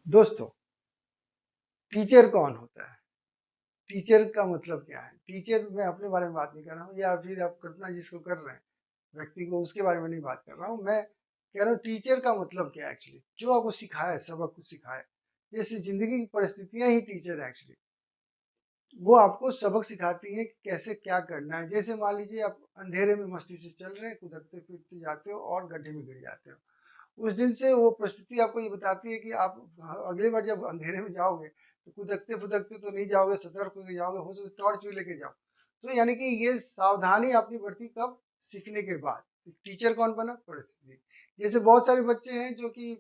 दोस्तों, टीचर कौन होता है? टीचर का मतलब क्या है? टीचर, मैं अपने बारे में बात नहीं कर रहा हूँ या फिर आप कल्पना जिसको कर रहे हैं व्यक्ति को, उसके बारे में नहीं बात कर रहा हूँ। मैं कह रहा हूँ टीचर का मतलब क्या है एक्चुअली, जो आपको सिखाए, सबक कुछ सिखाए। जैसे जिंदगी की परिस्थितियां ही टीचर है एक्चुअली। वो आपको सबक सिखाती है कि कैसे क्या करना है। जैसे मान लीजिए आप अंधेरे में मस्ती से चल रहे हैं, कुदकते फिरते जाते हो और गड्ढे में गिर जाते हो। उस दिन से वो परिस्थिति आपको ये बताती है कि आप अगली बार जब अंधेरे में जाओगे तो कुदकते फुदकते तो नहीं जाओगे, सतर्क होकर जाओगे, हो सके टॉर्च भी लेके जाओ। तो यानी कि ये सावधानी आपकी बढ़ती कब? सीखने के बाद। टीचर कौन बना? परिस्थिति। जैसे बहुत सारे बच्चे हैं जो कि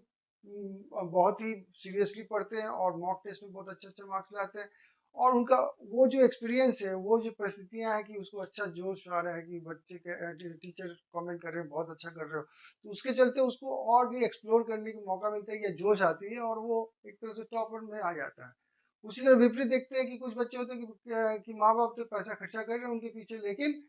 बहुत ही सीरियसली पढ़ते हैं और मॉक टेस्ट में बहुत अच्छे अच्छे मार्क्स लाते हैं, और उनका वो जो एक्सपीरियंस है, वो जो परिस्थितियां हैं कि उसको अच्छा जोश आ रहा है कि बच्चे के टीचर कमेंट कर रहे हैं बहुत अच्छा कर रहे हो, तो उसके चलते उसको और भी एक्सप्लोर करने का मौका मिलता है या जोश आती है और वो एक तरह से टॉपर में आ जाता है। उसी तरह विपरीत देखते हैं कि कुछ बच्चे होते हैं कि माँ बाप तो पैसा खर्चा कर रहे हैं उनके पीछे, लेकिन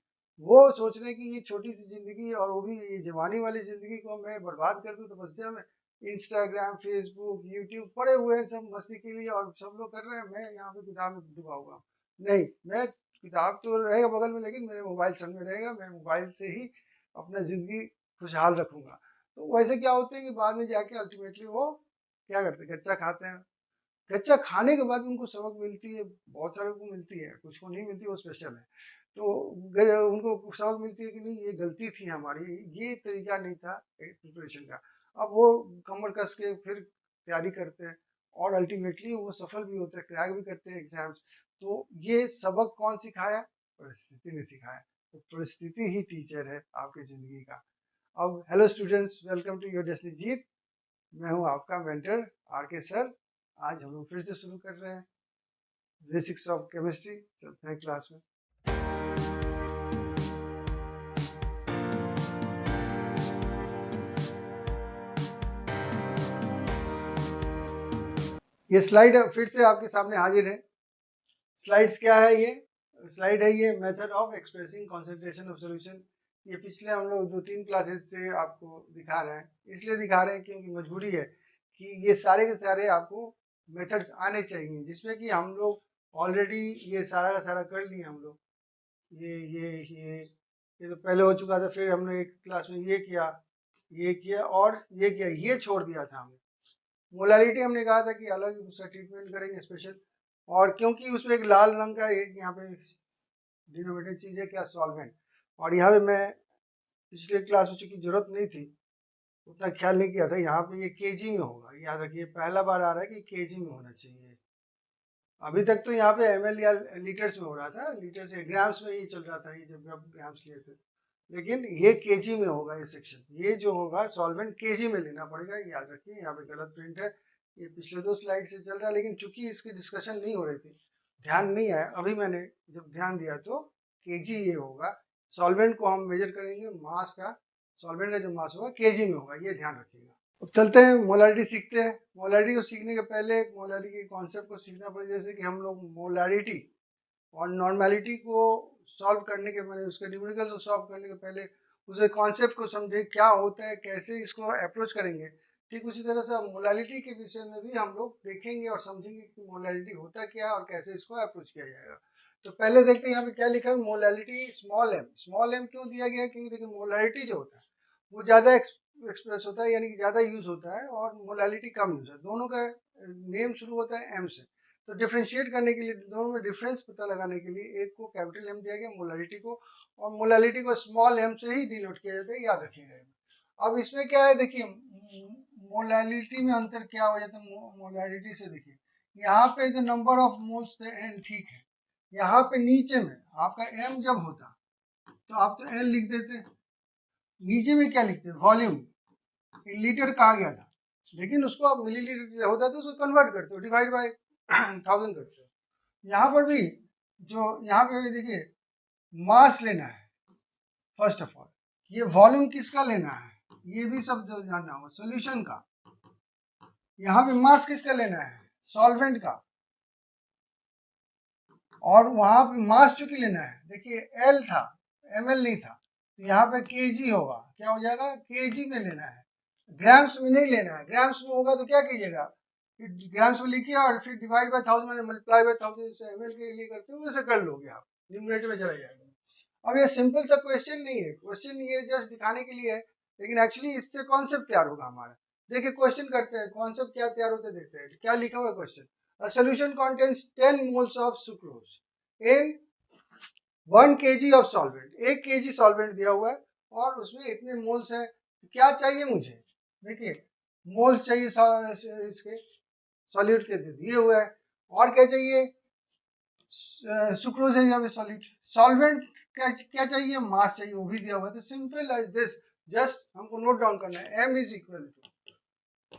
वो सोच रहे हैं कि ये छोटी सी जिंदगी और वो भी ये जवानी वाली जिंदगी को मैं बर्बाद कर दूं, तो बस मैं इंस्टाग्राम फेसबुक यूट्यूब पड़े हुए हैं सब मस्ती के लिए और सब लोग कर रहे हैं, मैं यहाँ पे किताब में डूबा हुआ हूँ। नहीं, मैं किताब तो रहेगा बगल में, लेकिन मेरे मोबाइल संग में रहेगा, मैं मोबाइल से ही अपना जिंदगी खुशहाल रखूंगा। तो वैसे क्या होते हैं कि बाद में जाके अल्टीमेटली वो क्या करते हैं, कच्चा खाते हैं। कच्चा खाने के बाद उनको सबक मिलती है, बहुत सारे को मिलती है, कुछ को नहीं मिलती, वो स्पेशल है। तो उनको सबक मिलती है कि नहीं, ये गलती थी हमारी, ये तरीका नहीं था प्रिपरेशन का। अब वो कमर कस के फिर तैयारी करते हैं और अल्टीमेटली वो सफल भी होते हैं, क्रैक भी करते हैं एग्जाम्स। तो ये सबक कौन सिखाया? परिस्थिति ने सिखाया। तो परिस्थिति ही टीचर है आपकी जिंदगी का। अब hello students, welcome to your destiny जीत। मैं हूं आपका मेंटर आर के सर। आज हम लोग फिर से शुरू कर रहे हैं बेसिक्स ऑफ केमिस्ट्री। चलते हैं क्लास में। ये स्लाइड फिर से आपके सामने हाजिर है। स्लाइड्स क्या है? ये स्लाइड है, ये method of expressing concentration of solution. ये पिछले हम लोग 2-3 क्लासेस से आपको दिखा रहे हैं। इसलिए दिखा रहे हैं क्योंकि मजबूरी है कि ये सारे के सारे आपको मेथड्स आने चाहिए, जिसमें कि हम लोग ऑलरेडी ये सारा का सारा कर लिए हम लोग। ये तो पहले हो चुका था, फिर हमने एक क्लास में ये किया और ये किया, ये छोड़ दिया था हमने। मोलालिटी हमने कहा था कि अलग उसका ट्रीटमेंट करेंगे स्पेशल, और क्योंकि उसमें एक लाल रंग का एक यहाँ पे डिनोमिनेटेड चीज है क्या? सॉल्वेंट। और यहाँ पे मैं पिछले क्लास में चूंकि जरूरत नहीं थी, उतना ख्याल नहीं किया था, यहाँ पे ये केजी में होगा, याद रखिए, पहला बार आ रहा है कि केजी में होना चाहिए। अभी तक तो यहाँ पे एमएल या लीटर्स में हो रहा था, लीटर से ग्राम्स में ये चल रहा था, ये जब आप ग्राम्स लिए थे। लेकिन ये केजी में होगा, ये सेक्शन, ये जो होगा सॉल्वेंट केजी में लेना पड़ेगा, याद रखिए। यहाँ पे गलत प्रिंट है, ये पिछले 2 स्लाइड से चल रहा है, लेकिन चूंकि इसकी डिस्कशन नहीं हो रही थी, ध्यान नहीं आया, अभी मैंने जब ध्यान दिया तो केजी ये होगा। सॉल्वेंट को हम मेजर करेंगे मास का, सॉल्वेंट का जो मास होगा केजी में होगा, ये ध्यान रखिएगा। अब चलते हैं मोलारिटी सीखते हैं। मोलारिटी को सीखने के पहले एक मोलारिटी के कॉन्सेप्ट को सीखना पड़ेगा। जैसे कि हम लोग मोलारिटी और नॉर्मेलिटी को सॉल्व करने के, मैंने उसके न्यूमेरिकल को सॉल्व करने के पहले उसे कॉन्सेप्ट को समझे, क्या होता है, कैसे इसको अप्रोच करेंगे। ठीक उसी तरह से मोलालिटी के विषय में भी हम लोग देखेंगे और समझेंगे कि मोलालिटी होता क्या है और कैसे इसको अप्रोच किया जाएगा। तो पहले देखते हैं यहाँ पे क्या लिखा है, molality small m. Small m क्यों दिया गया है? क्योंकि देखिए मोलालिटी जो होता है वो ज़्यादा एक्सप्रेस होता है, यानी कि ज़्यादा यूज होता है, और मोलालिटी कम यूज है। दोनों का नेम शुरू होता है एम से। तो डिफ्रेंशिएट करने के लिए, दोनों में डिफरेंस पता लगाने के लिए, एक को कैपिटल एम दिया गया मोलालिटी को, और मोलालिटी को स्मॉल एम से ही डिनोट किया जाता है, याद रखिएगा। अब इसमें क्या है, देखिए मोलालिटी में अंतर क्या हो जाता है मोलालिटी से। देखिए यहाँ पे जो नंबर ऑफ मोल्स थे एन, ठीक है। यहाँ पे नीचे में आपका एम जब होता तो आप तो एन लिख देते, नीचे में क्या लिखते हैं, वॉल्यूम। लीटर कहा गया था, लेकिन उसको आप मिलीलीटर होता है तो उसको कन्वर्ट करते हो, डिवाइड बाय 1000 करते हो। यहाँ पर भी जो यहाँ पे देखिए मास लेना है फर्स्ट ऑफ ऑल, ये वॉल्यूम किसका लेना है, ये भी सब जानना होगा, सॉल्यूशन का। यहाँ पे मास किसका लेना है, सॉल्वेंट का। और वहां पे मास चूंकि लेना है, देखिए एल था, एमएल नहीं था, तो यहाँ पे केजी होगा, क्या हो जाएगा, केजी में लेना है, ग्राम्स में नहीं लेना है। ग्राम्स में होगा तो क्या कीजिएगा, ग्राम्स में लिखिए और फिर डिवाइड बाय 1000 मैंने मल्टीप्लाई बाय 1000 जैसे ml के लिए करते हो वैसे कर लोगे आप, न्यूमरेटर में चला जाएगा। अब ये सिंपल सा क्वेश्चन नहीं है, क्वेश्चन ये जस्ट दिखाने के लिए है, लेकिन एक्चुअली इससे कॉन्सेप्ट तैयार होगा हमारा। देखिए क्वेश्चन करते हैं, कॉन्सेप्ट क्या तैयार होते देखते हैं, क्या लिखा हुआ question. A solution contains 10 moles of sucrose in 1 kg of solvent. 1 kg solvent दिया हुआ है और उसमें इतने मोल्स हैं, तो क्या चाहिए मुझे, देखिए मोल्स चाहिए इसके सॉल्यूट के दिए हुए है, और क्या चाहिए, सुक्रोज है यहाँ पे सॉल्यूट, सॉल्वेंट क्या चाहिए, मास चाहिए, वो भी दिया हुआ है। तो सिंपल एज दिस, जस्ट हमको नोट डाउन करना है, m is equal two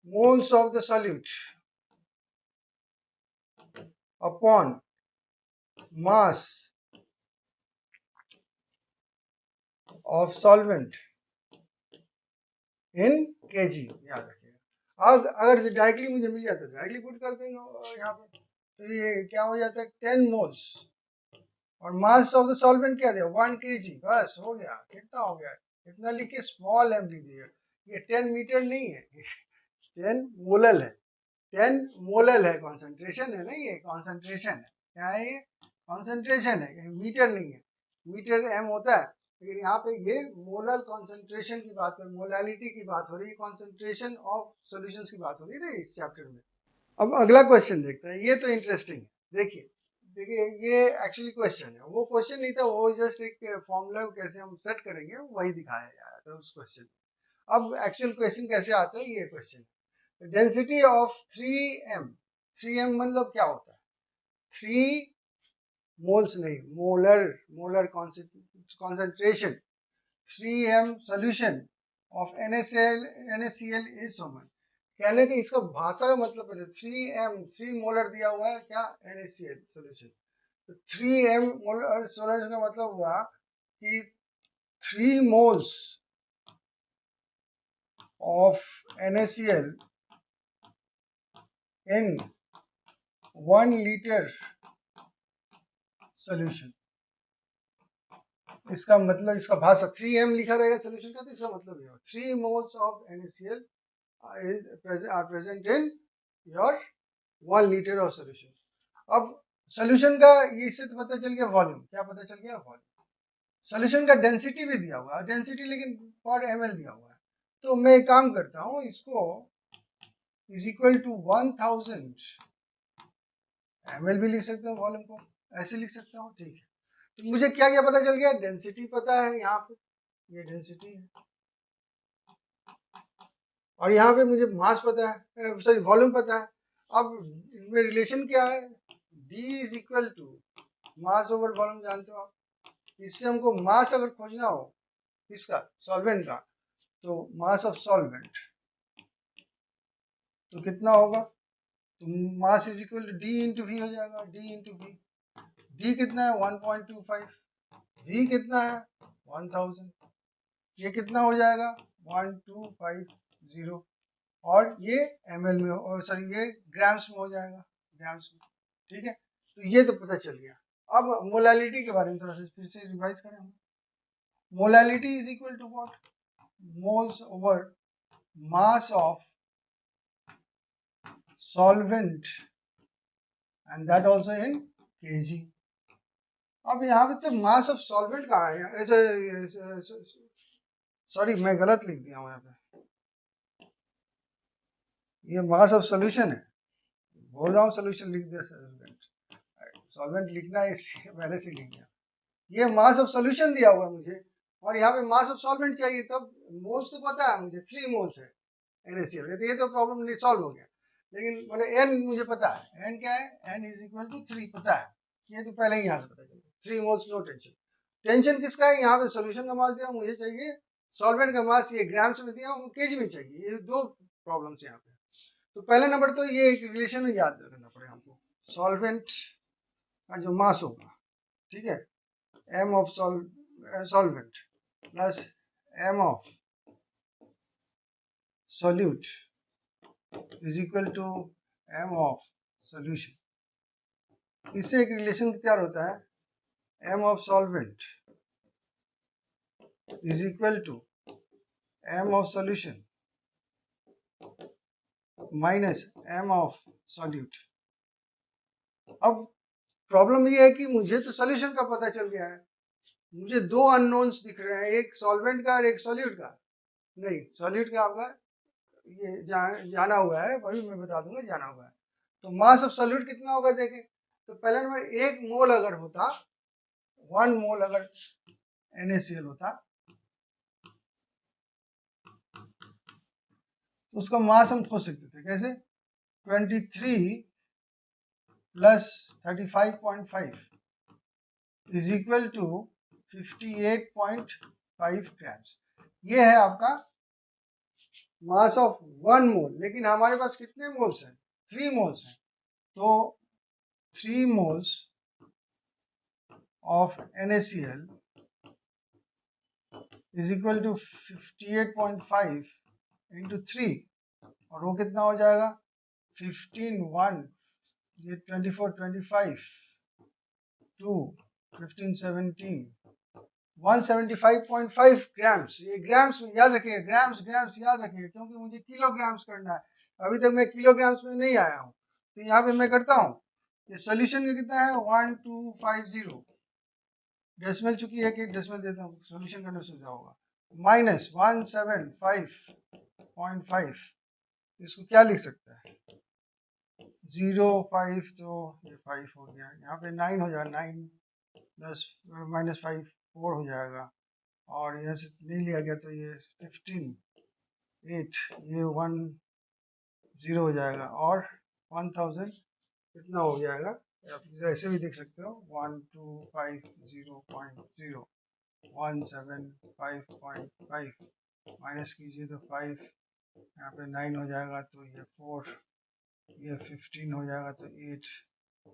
moles of the solute upon mass of solvent in kg, याद रखिएगा। अगर डायरेक्टली मुझे मिल जाता है डायरेक्टली पुट कर देंगे यहाँ पे, तो ये क्या हो जाता है 10 मोल्स, और मास ऑफ द सॉल्वेंट क्या दिया 1 kg, बस हो गया। कितना हो गया, इतना लिख के स्मॉल m लिख दिया। ये 10 मीटर नहीं है, 10 मोलल है, 10 मोलल है, कॉन्सेंट्रेशन है ना, ये कॉन्सेंट्रेशन है, क्या है ये कॉन्सेंट्रेशन है, ये मीटर नहीं है। मीटर m होता है, लेकिन यहाँ पे ये मोलल कॉन्सेंट्रेशन की बात कर, मोलालिटी की बात हो रही है, कॉन्सेंट्रेशन ऑफ सॉल्यूशंस की बात हो रही है इस चैप्टर में। अब अगला क्वेश्चन देखते हैं, ये तो इंटरेस्टिंग है। देखिए देखिए ये एक्चुअली क्वेश्चन है, वो क्वेश्चन नहीं था, वो जस्ट एक फॉर्मूला को कैसे हम सेट करेंगे वही दिखाया जा रहा था उस क्वेश्चन। अब एक्चुअल क्वेश्चन कैसे आता है, ये question, density of 3m, 3m मतलब क्या होता है, 3 मोल्स नहीं, molar, molar concentration 3m solution of NaCl is so much। कहने के इसका भाषा का मतलब है 3m, 3 मोलर दिया हुआ है क्या, NaCl सॉल्यूशन, तो 3m मोलर सॉल्यूशन का मतलब हुआ कि 3 moles of NaCl in 1 liter solution. इसका मतलब, इसका भाषा 3m लिखा रहेगा सॉल्यूशन का, तो इसका मतलब ये 3 moles of NaCl are present in your 1 liter of solution। अब सॉल्यूशन का इससे तो पता चल गया वॉल्यूम, क्या पता चल गया, वॉल्यूम। सॉल्यूशन का डेंसिटी भी दिया हुआ है, डेंसिटी लेकिन पर ml दिया हुआ है, तो मैं एक काम करता हूँ, इसको इज इक्वल टू 1000 ml भी लिख सकता हूँ, वॉल्यूम को ऐसे लिख सकता हूँ, ठीक है। तो मुझे क्या क्या पता चल गया, डेंसिटी पता है, यहाँ पे ये डेंसिटी है, और यहाँ पे मुझे मास पता है, सॉरी वॉल्यूम पता है। अब इनमें रिलेशन क्या है, D is equal to mass over volume, जानते हो आप। इससे हमको मास अगर खोजना हो इसका सॉल्वेंट का, तो मास ऑफ सॉल्वेंट तो कितना होगा, तो mass is equal to D into V हो जाएगा, D इंटू वी। D कितना है 1.25, V कितना है 1000, ये कितना हो जाएगा 1250, और ये ml में, और सॉरी ये ग्राम्स में हो जाएगा, ग्राम्स में, ठीक है। तो ये तो पता चल गया। अब मोलालिटी के बारे में थोड़ा सा फिर से रिवाइज करें हम। Molality is equal to what, moles over mass of solvent and that also in kg। अब यहाँ पे तो मास ऑफ सॉल्वेंट कहाँ है, ऐसे सॉरी मैं गलत लिख दिया हूँ यहाँ पे, ये मास ऑफ सोल्यूशन है, बोल रहा हूँ सोल्यूशन लिख दिया, सॉल्वेंट लिखना है इसलिए पहले से लिख दिया। ये मास ऑफ सोल्यूशन दिया हुआ है मुझे, और यहाँ पे मास ऑफ सॉल्वेंट चाहिए, तब मोल्स तो पता है मुझे 3 मोल्स है NaCl, तो ये तो प्रॉब्लम नहीं सॉल्व हो गया। लेकिन बोले n मुझे पता है, n क्या है, n इज इक्वल टू 3 पता है, ये तो पहले ही यहाँ से पता चला, 3 मोल्स, नो टेंशन। टेंशन किसका है, यहाँ पे सोल्यूशन का मास दिया, मुझे चाहिए सॉल्वेंट का मास, ये ग्राम्स में दिया, kg में चाहिए, ये दो प्रॉब्लम्स यहाँ पे। तो पहले नंबर तो ये एक रिलेशन याद रखना पड़ेगा हमको, सॉल्वेंट का जो मास होगा, ठीक है, m of solvent plus m of solute is equal to m of solution। इससे एक रिलेशन क्या होता है, m of solvent is equal to m of solution minus m of solute. अब प्रॉब्लम ये है कि मुझे तो सॉल्यूशन का पता चल गया है, मुझे दो अननोन्स दिख रहे हैं, एक सॉल्वेंट का और एक सॉल्यूट का। नहीं, सॉल्यूट का आपका ये जाना हुआ है, वही मैं बता दूंगा, जाना हुआ है। तो मास ऑफ सॉल्यूट कितना होगा देखें। तो पहले नंबर 1 मोल अगर होता, 1 मोल अगर NaCl होता तो उसका मास हम खोज सकते थे। कैसे? 23 plus 35.5 is equal to 58.5 grams. ये है आपका मास ऑफ 1 मोल। लेकिन हमारे पास कितने मोल्स हैं? 3 मोल्स हैं। तो 3 moles of NaCl is equal to 58.5 into 3, और वो कितना हो जाएगा? 15 1 ये 24 25 2 15 17 175.5 ग्राम्स। ये ग्राम्स याद रखिए, ग्राम्स ग्राम्स याद रखिए, क्योंकि मुझे किलोग्राम्स करना है। अभी तक मैं किलोग्राम्स में नहीं आया हूँ, तो यहाँ पे मैं करता हूँ। ये सोल्यूशन में कितना है? 1250। डेसिमल चूंकि एक एक डेसिमल देता हूँ, सोल्यूशन करने से क्या होगा? माइनस 175.5। इसको क्या लिख सकता है? 05, तो ये 5 हो गया, यहाँ पे 9 हो जाएगा, 9 प्लस माइनस 5 4 हो जाएगा, और यहाँ से नहीं लिया गया तो ये 15 8 ये 1 0 हो जाएगा, और 1000 कितना हो जाएगा? आप ऐसे भी देख सकते हो, 1250.0 175.5 माइनस कीजिए तो 5, यहाँ पे 9 हो जाएगा, तो ये 4, ये 15 हो जाएगा, तो 8,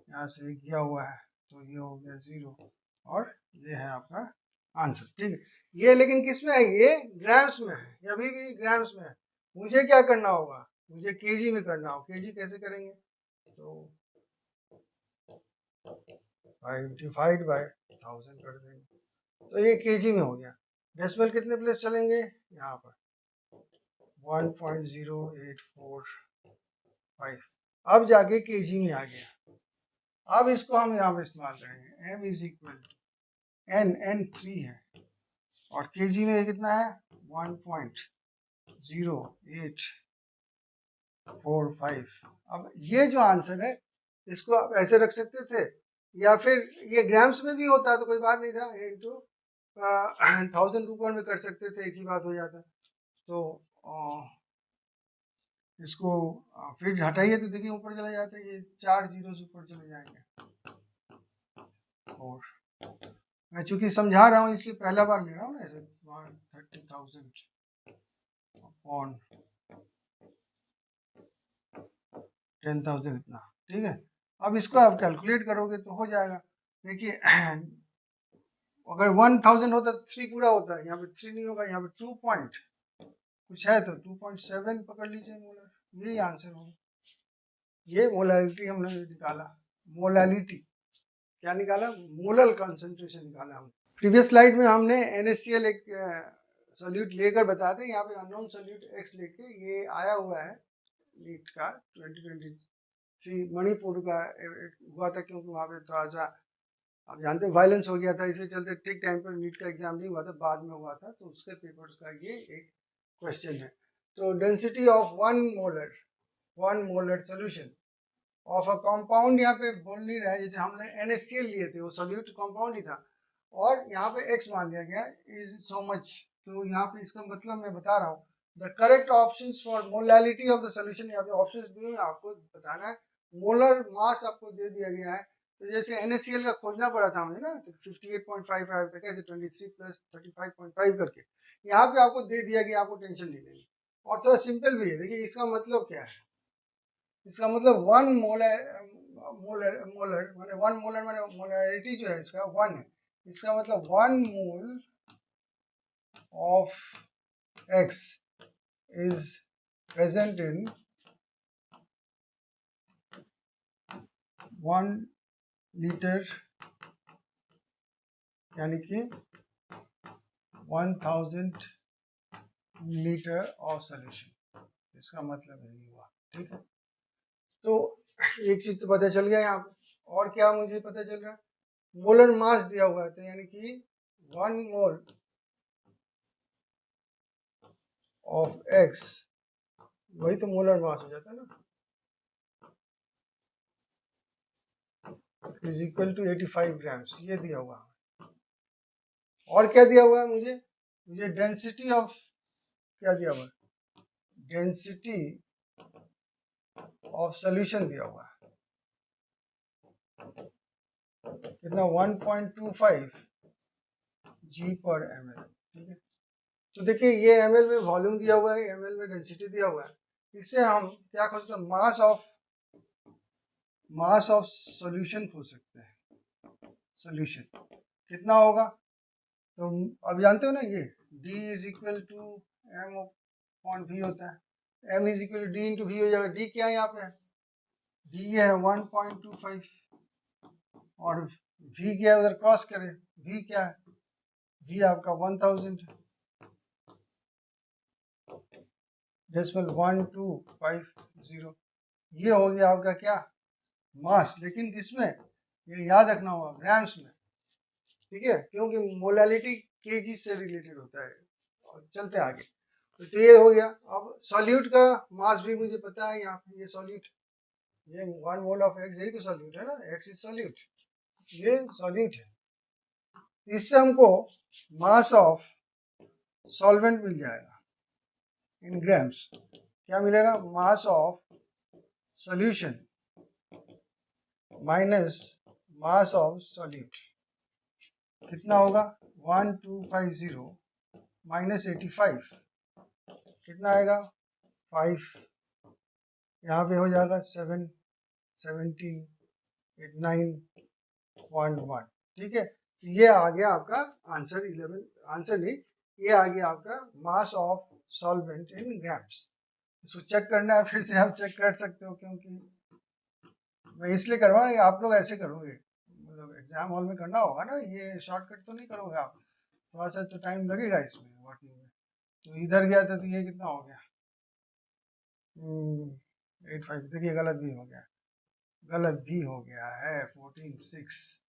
यहाँ से ये किया हुआ है तो ये हो गया 0, और ये है आपका आंसर। ठीक है, ये लेकिन किस में है? ये ग्राम्स में है, ये अभी भी ग्राम्स में है। मुझे क्या करना होगा? मुझे केजी में करना होगा। केजी कैसे करेंगे? तो 5 डिवाइड बाय 1000 कर देंगे, तो ये केजी में हो गया। डेसिमल कितने प्लेस चलेंगे? यहाँ पर 1.0845, अब जाके केजी में आ गया। अब इसको हम यहाँ पे इस्तेमाल करेंगे। m इज इक्वल n 3 है, और केजी में कितना है? 1.0845। अब ये जो आंसर है, इसको आप ऐसे रख सकते थे, या फिर ये ग्राम्स में भी होता तो कोई बात नहीं था, इंटू 1000 ऊपर में कर सकते थे, एक ही बात हो जाता। तो इसको फिर हटाइए तो देखिए ऊपर चला जाता है, ये 4 जीरो ऊपर चले जाएंगे। और मैं चूंकि समझा रहा हूँ इसलिए पहला बार ले रहा हूँ ना, ऐसे 30,000 अपॉन 10,000 इतना। ठीक है, अब इसको आप कैलकुलेट करोगे तो हो जाएगा। देखिए अगर 1000 होता तो 3 पूरा होता है, यहाँ पे 3 नहीं होगा, यहाँ पे 2 पॉइंट कुछ है तो 2.7 पकड़ लीजिए मोलर, यही आंसर होगा। ये मोलालिटी हमने निकाला। मोलालिटी क्या निकाला? मोलल कंसंट्रेशन निकाला हम। प्रीवियस स्लाइड में हमने NaCl एक सॉल्यूट लेकर बताया था, यहाँ पे अननोन सॉल्यूट X लेके ये आया हुआ है नीट का 2023 मणिपुर का हुआ था, क्योंकि वहाँ पे थोड़ा सा आप जानते हैं वायलेंस हो गया था, इसलिए चलते ठीक टाइम पर नीट का एग्जाम नहीं हुआ था, बाद में हुआ था, तो उसके पेपर्स का ये एक क्वेश्चन है। तो density of 1 molar solution of a compound, यहाँ पे बोल नहीं रहा है, जैसे हमने NaCl लिए थे वो सोल्यूट कंपाउंड ही था, और यहाँ पे x मान लिया गया इज सो मच। तो यहाँ पे इसका मतलब मैं बता रहा हूँ, the correct options for molality of the solution, यहाँ पे ऑप्शंस दिए हैं, आपको बताना है। मोलर मास आपको दे दिया गया है, तो जैसे NaCl का खोजना पड़ा था हमें ना, तो 58.55 तक ऐसे 23 प्लस 35.5 करके, यहाँ पे आपको दे दिया गया, आपको टेंशन नहीं लेनी। और थोड़ा सिंपल भी है, देखिए इसका मतलब क्या है। इसका मतलब 1 मोलर माने 1 मोलर माने मोलैरिटी जो है इसका 1 है। इसका मतलब 1 mole of X is present in 1 litre, यानी कि 1000 लीटर ऑफ सोल्यूशन। इसका मतलब यही हुआ। ठीक है, तो एक चीज तो पता चल गया यहाँ पे। और क्या मुझे पता चल रहा है, मोलर मास दिया हुआ है, तो यानी कि 1 मोल ऑफ एक्स, वही तो मोलर मास हो जाता है ना, इज इक्वल टू 85 ग्राम्स, ये दिया हुआ है। और क्या दिया हुआ है मुझे, मुझे डेंसिटी ऑफ, क्या दिया हुआ है, डेंसिटी ऑफ सॉल्यूशन दिया हुआ है, कितना 1.25 जी पर एम एल। ठीक है, तो देखिए ये एम एल में वॉल्यूम दिया हुआ है, एम एल में डेंसिटी दिया हुआ है, इससे हम क्या खोज सकते हैं, मास ऑफ सॉल्यूशन खोज सकते हैं। सॉल्यूशन कितना होगा, तो अब जानते हो ना, ये D is equal to M upon V होता है, m is equal to D into V हो जाएगा। D क्या है यहाँ पे, D ये है 1.25, और V क्या है, उधर क्रॉस करें, V क्या है, V आपका 1000 डेसिमल 1250, ये हो गया आपका क्या, मास, लेकिन किसमें, ये याद रखना होगा, ग्राम्स में। ठीक है, क्योंकि मोलालिटी केजी से रिलेटेड होता है। और चलते आगे, तो ये हो गया। अब सॉल्यूट का मास भी मुझे पता है, यहाँ पे ये सॉल्यूट, ये 1 मोल ऑफ एक्स, यही तो सॉल्यूट है ना, एक्स इज सॉल्यूट, ये सॉल्यूट है। इससे हमको मास ऑफ सॉल्वेंट मिल जाएगा इन ग्राम्स। क्या मिलेगा, mass of solution minus mass of solute, कितना होगा 1250 माइनस 85, कितना आएगा 5, यहाँ पे हो जाएगा 7 17 9.1। ठीक है, तो ये आ गया आपका आंसर 11, आंसर नहीं, ये आ गया आपका mass of solvent in grams. इसको चेक करना है, फिर से आप चेक कर सकते हो, क्योंकि मैं इसलिए करवा रहा, आप लोग ऐसे करोगे, मतलब एग्जाम हॉल में करना होगा ना, ये शॉर्टकट तो नहीं करोगे आप, थोड़ा सा तो टाइम लगेगा इसमें वर्किंग में। तो इधर गया था, तो ये कितना हो गया 85, देखिए गलत भी हो गया, गलत भी हो गया है 14 6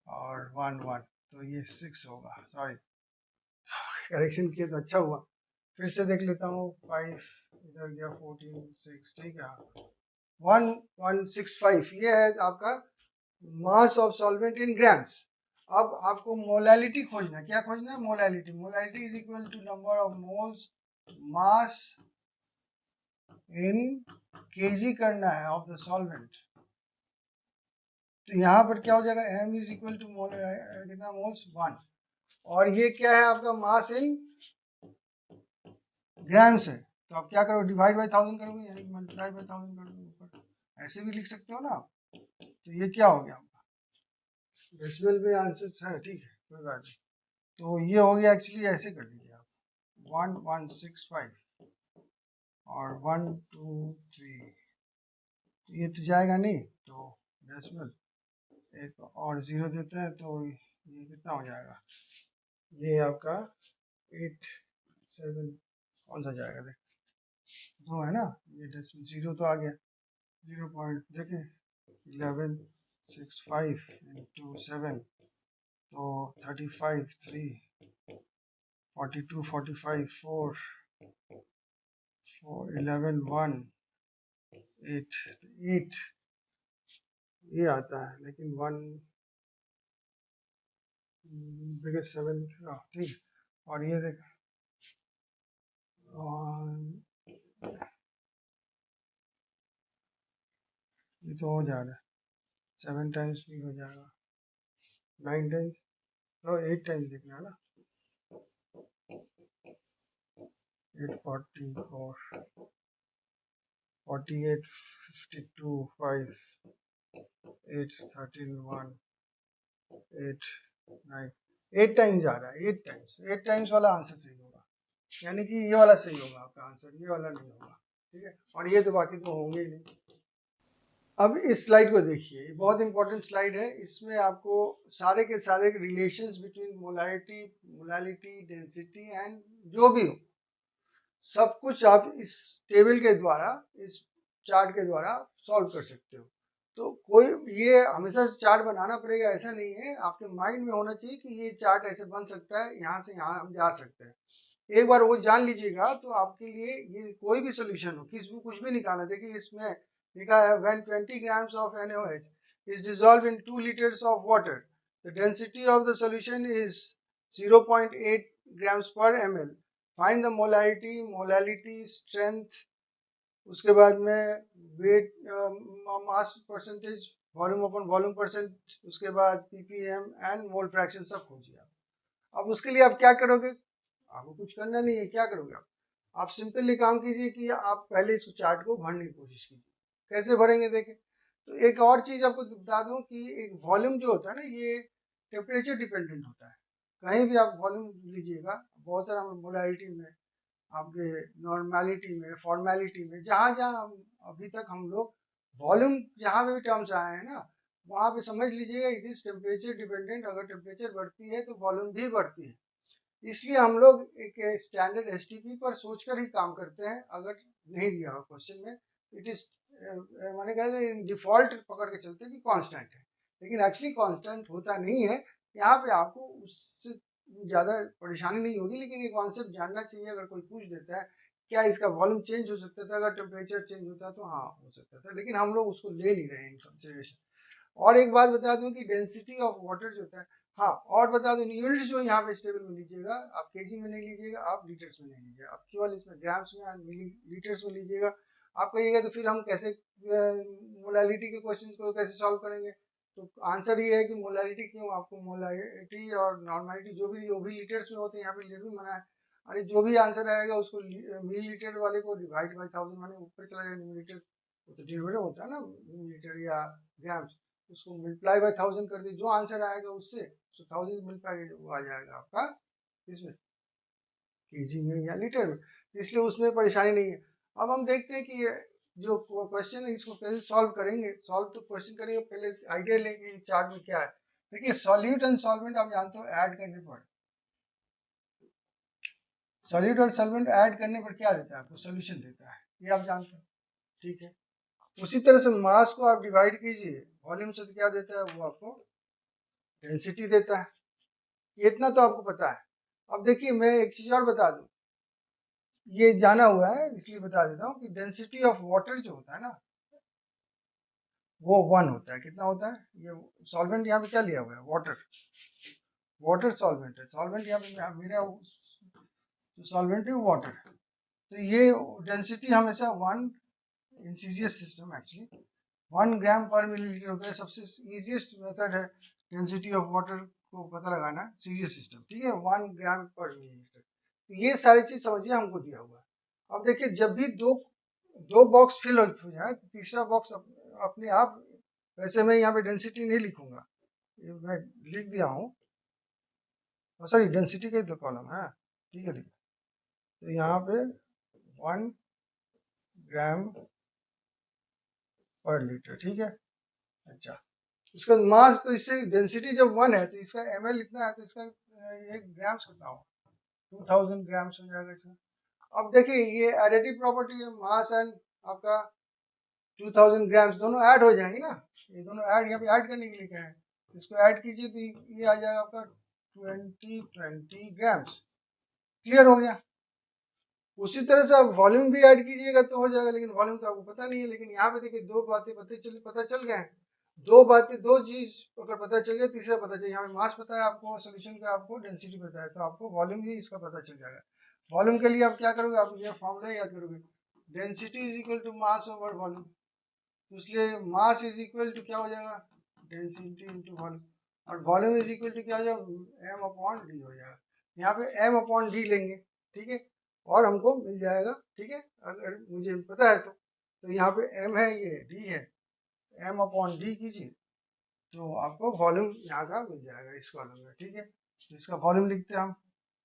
और 1 1, तो ये 6 होगा, सॉरी, करेक्शन किया तो अच्छा हुआ। फिर से देख लेता हूँ, 5 इधर गया 14 6, ठीक है, 1165, ये है आपका mass of solvent in grams. अब आपको मोलालिटी खोजना है, क्या खोजना है, molality, molality is equal to number of moles mass in kg करना है ऑफ द सॉल्वेंट। तो यहाँ पर क्या हो जाएगा, m इज इक्वल टू मोल, कितना मोल्स 1, और ये क्या है आपका मास इन ग्राम्स है, तो आप क्या करो, डिवाइड बाय 1000 करोगे, यानी मल्टीप्लाई बाय 1000 करोगे, ऐसे भी लिख सकते हो ना आप। तो ये क्या हो गया आपका, डेसिमल में आंसर है, ठीक है, कोई बात नहीं। तो ये हो गया, एक्चुअली ऐसे कर लीजिए आप, 1165 और 1 2 3, ये तो जाएगा नहीं, तो डेसिमल एक और 0 देते हैं, तो ये कितना हो जाएगा, ये आपका 8 7, कौन सा जाएगा, देख 2 है ना, ये डेसिमल 0 तो आ गया, 0 पॉइंट देखिए 1165 इंटू 7, तो 35 3 42 45 4 11 1 8 8, ये आता है, लेकिन 1 देखिए 7, ठीक, और ये देख, ये तो हो जा रहा है, 7 टाइम्स भी हो जाएगा, 9 टाइम्स, तो 8 टाइम्स देखना है ना, 844 48 52 5 8 13 1 8 9, 8 टाइम्स आ रहा है, 8 टाइम्स, 8 टाइम्स वाला आंसर सही होगा, यानी कि ये वाला सही होगा आपका आंसर, ये वाला नहीं होगा। ठीक है, और ये तो बाकी तो होंगे ही नहीं। अब इस स्लाइड को देखिए, ये बहुत इंपॉर्टेंट स्लाइड है, इसमें आपको सारे के सारे relations between molarity, molality, density and जो भी हो, सब कुछ आप इस टेबल के द्वारा, इस चार्ट के द्वारा सॉल्व कर सकते हो। तो कोई ये हमेशा चार्ट बनाना पड़ेगा ऐसा नहीं है, आपके माइंड में होना चाहिए कि ये चार्ट ऐसे बन सकता है, यहाँ से यहाँ हम जा सकते हैं। एक बार वो जान लीजिएगा तो आपके लिए ये कोई भी सोल्यूशन हो, कुछ भी निकालना। देखिए इसमें लिखा है when 20 grams of NaOH is dissolved in 2 liters of water, the density of the solution is 0.8 grams per ml. Find the molality, strength, उसके बाद में weight, mass percentage, volume upon volume percent, उसके बाद ppm एंड मोल फ्रैक्शन सब खोजिए आप। अब उसके लिए आप क्या करोगे, आपको कुछ करना नहीं है, क्या करोगे आप सिंपली काम कीजिए कि आप पहले इस चार्ट को भरने की कोशिश कीजिए। कैसे भरेंगे देखें, तो एक और चीज आपको बता दूं कि एक वॉल्यूम जो होता है ना, ये टेम्परेचर डिपेंडेंट होता है। कहीं भी आप वॉल्यूम लीजिएगा, बहुत सारा मोलारिटी में, आपके नॉर्मेलिटी में, फॉर्मेलिटी में, जहाँ जहाँ अभी तक हम लोग वॉल्यूम जहाँ पे भी टर्म्स आए हैं ना, वहाँ पे समझ लीजिएगा इट इज टेम्परेचर डिपेंडेंट। अगर टेम्परेचर बढ़ती है तो वॉल्यूम भी बढ़ती है। इसलिए हम लोग एक स्टैंडर्ड एसटीपी पर सोचकर ही काम करते हैं। अगर नहीं दिया हो क्वेश्चन में, इट इज मैंने कहा डिफॉल्ट पकड़ के चलते हैं कि कांस्टेंट है, लेकिन एक्चुअली कांस्टेंट होता नहीं है। यहाँ पे आपको उससे ज़्यादा परेशानी नहीं होगी, लेकिन ये कॉन्सेप्ट जानना चाहिए। अगर कोई पूछ देता है क्या इसका वॉल्यूम चेंज हो सकता था अगर टेम्परेचर चेंज होता, तो हाँ हो सकता था, लेकिन हम लोग उसको ले नहीं रहे हैं इन कंसिडरेशन। और एक बात बता दूं कि डेंसिटी ऑफ वाटर जो होता है, हाँ और बता दूं यूनिट जो यहाँ पे स्टेबल में लीजिएगा, आप केजी में नहीं लीजिएगा, आप लीटर्स में नहीं लीजिएगा, आप केवल इसमें ग्राम्स में एंड मिली लीटर्स में लीजिएगा। आप कहिएगा तो फिर हम कैसे मोलालिटी के क्वेश्चन को कैसे सॉल्व करेंगे, तो आंसर ये है कि मोलालिटी क्यों, आपको मोलालिटी और नॉर्मलिटी जो भी लीटर्स में होते हैं, यहाँ पे लीटर में मना है। अरे जो भी आंसर आएगा उसको मिली लीटर वाले को डिवाइड बाई 1000, माने ऊपर चला जाएगा लीटर, तो डिनोमिनेटर होता है ना मिली लीटर या ग्राम्स, उसको मल्टीप्लाई बाय 1000 कर दी, जो आंसर आएगा उससे तो 1000 मल्टीप्लाई वो आ जाएगा आपका इसमें केजी में या लीटर में, इसलिए उसमें परेशानी नहीं है। अब हम देखते हैं कि जो क्वेश्चन है इसको कैसे सॉल्व करेंगे। सॉल्व तो क्वेश्चन करेंगे, पहले आइडिया लेंगे चार्ट में क्या है। देखिए सॉल्यूट एंड सॉल्वेंट आप जानते हो ऐड करने पर, सॉल्यूट और सॉल्वेंट ऐड करने पर क्या देता है आपको, सोल्यूशन देता है, ये आप जानते हो, ठीक है। उसी तरह से मास को आप डिवाइड कीजिए वॉल्यूम से, तो क्या देता है वो आपको डेंसिटी देता है। इतना तो आपको पता है। अब देखिए मैं एक चीज और बता दूं, ये जाना हुआ है इसलिए बता देता हूँ कि डेंसिटी ऑफ वाटर जो होता है ना, वो 1 होता है। कितना होता है, ये सॉल्वेंट यहाँ पे क्या लिया हुआ है, वाटर, वाटर सॉल्वेंट है। सॉल्वेंट यहाँ पे मेरा सॉल्वेंट है वाटर, तो ये डेंसिटी हमेशा 1 इन सीजीएस सिस्टम एक्चुअली 1 ग्राम पर मिलीलीटर होता है। सबसे इजीएस्ट मेथड है डेंसिटी ऑफ वाटर को पता लगाना, सीजीएस सिस्टम, ठीक है, 1 ग्राम पर मिलीलीटर। तो ये सारी चीज समझिए हमको दिया हुआ है। अब देखिए जब भी दो बॉक्स फिल हो जाए तो तीसरा बॉक्स अपने आप, वैसे मैं यहाँ पे डेंसिटी नहीं लिखूंगा, मैं लिख दिया हूँ, सॉरी डेंसिटी का ही तो कॉलम है, ठीक है, तो यहाँ पे 1 ग्राम पर लीटर, ठीक है। अच्छा, इसका मास, तो इससे डेंसिटी जब 1 है तो इसका ml इतना है, तो इसका 1 ग्राम्स कितना होगा, 2000 ग्राम्स हो जाएगा इसका। अब देखिए ये एडिटिव प्रॉपर्टी है, मास एंड आपका 2000 ग्राम्स दोनों ऐड हो जाएंगे ना, ये दोनों ऐड यहाँ पे ऐड करने के लिए क्या है, इसको ऐड कीजिए तो ये आ जाएगा आपका 20 ग्राम्स। क्लियर हो गया। उसी तरह से आप वॉल्यूम भी ऐड कीजिएगा तो हो जाएगा, लेकिन वॉल्यूम तो आपको पता नहीं है। लेकिन यहाँ पे देखिए दो बातें पता चल गए हैं, दो चीज अगर पता चल गया, तीसरा पता चल, यहाँ पे मास पता है आपको, सोल्यूशन का आपको डेंसिटी पता है, तो आपको वॉल्यूम भी इसका पता चल जाएगा। वॉल्यूम के लिए आप क्या करोगे, आप ये फॉर्मूला याद करोगे, density is equal to mass over volume. इसलिए मास इज इक्वल टू क्या हो जाएगा, डेंसिटी इंटू वॉल्यूम, और वॉल्यूम इज इक्वल टू क्या हो जाएगा, एम अपॉन डी हो जाएगा। यहाँ पे एम अपॉन डी लेंगे, ठीक है, और हमको मिल जाएगा, ठीक है, अगर मुझे पता है तो यहाँ पे एम है, ये डी है, एम अपॉन डी कीजिए तो आपको वॉल्यूम यहाँ का मिल जाएगा इस कॉलम में, ठीक है। तो इसका वॉल्यूम लिखते हैं हम,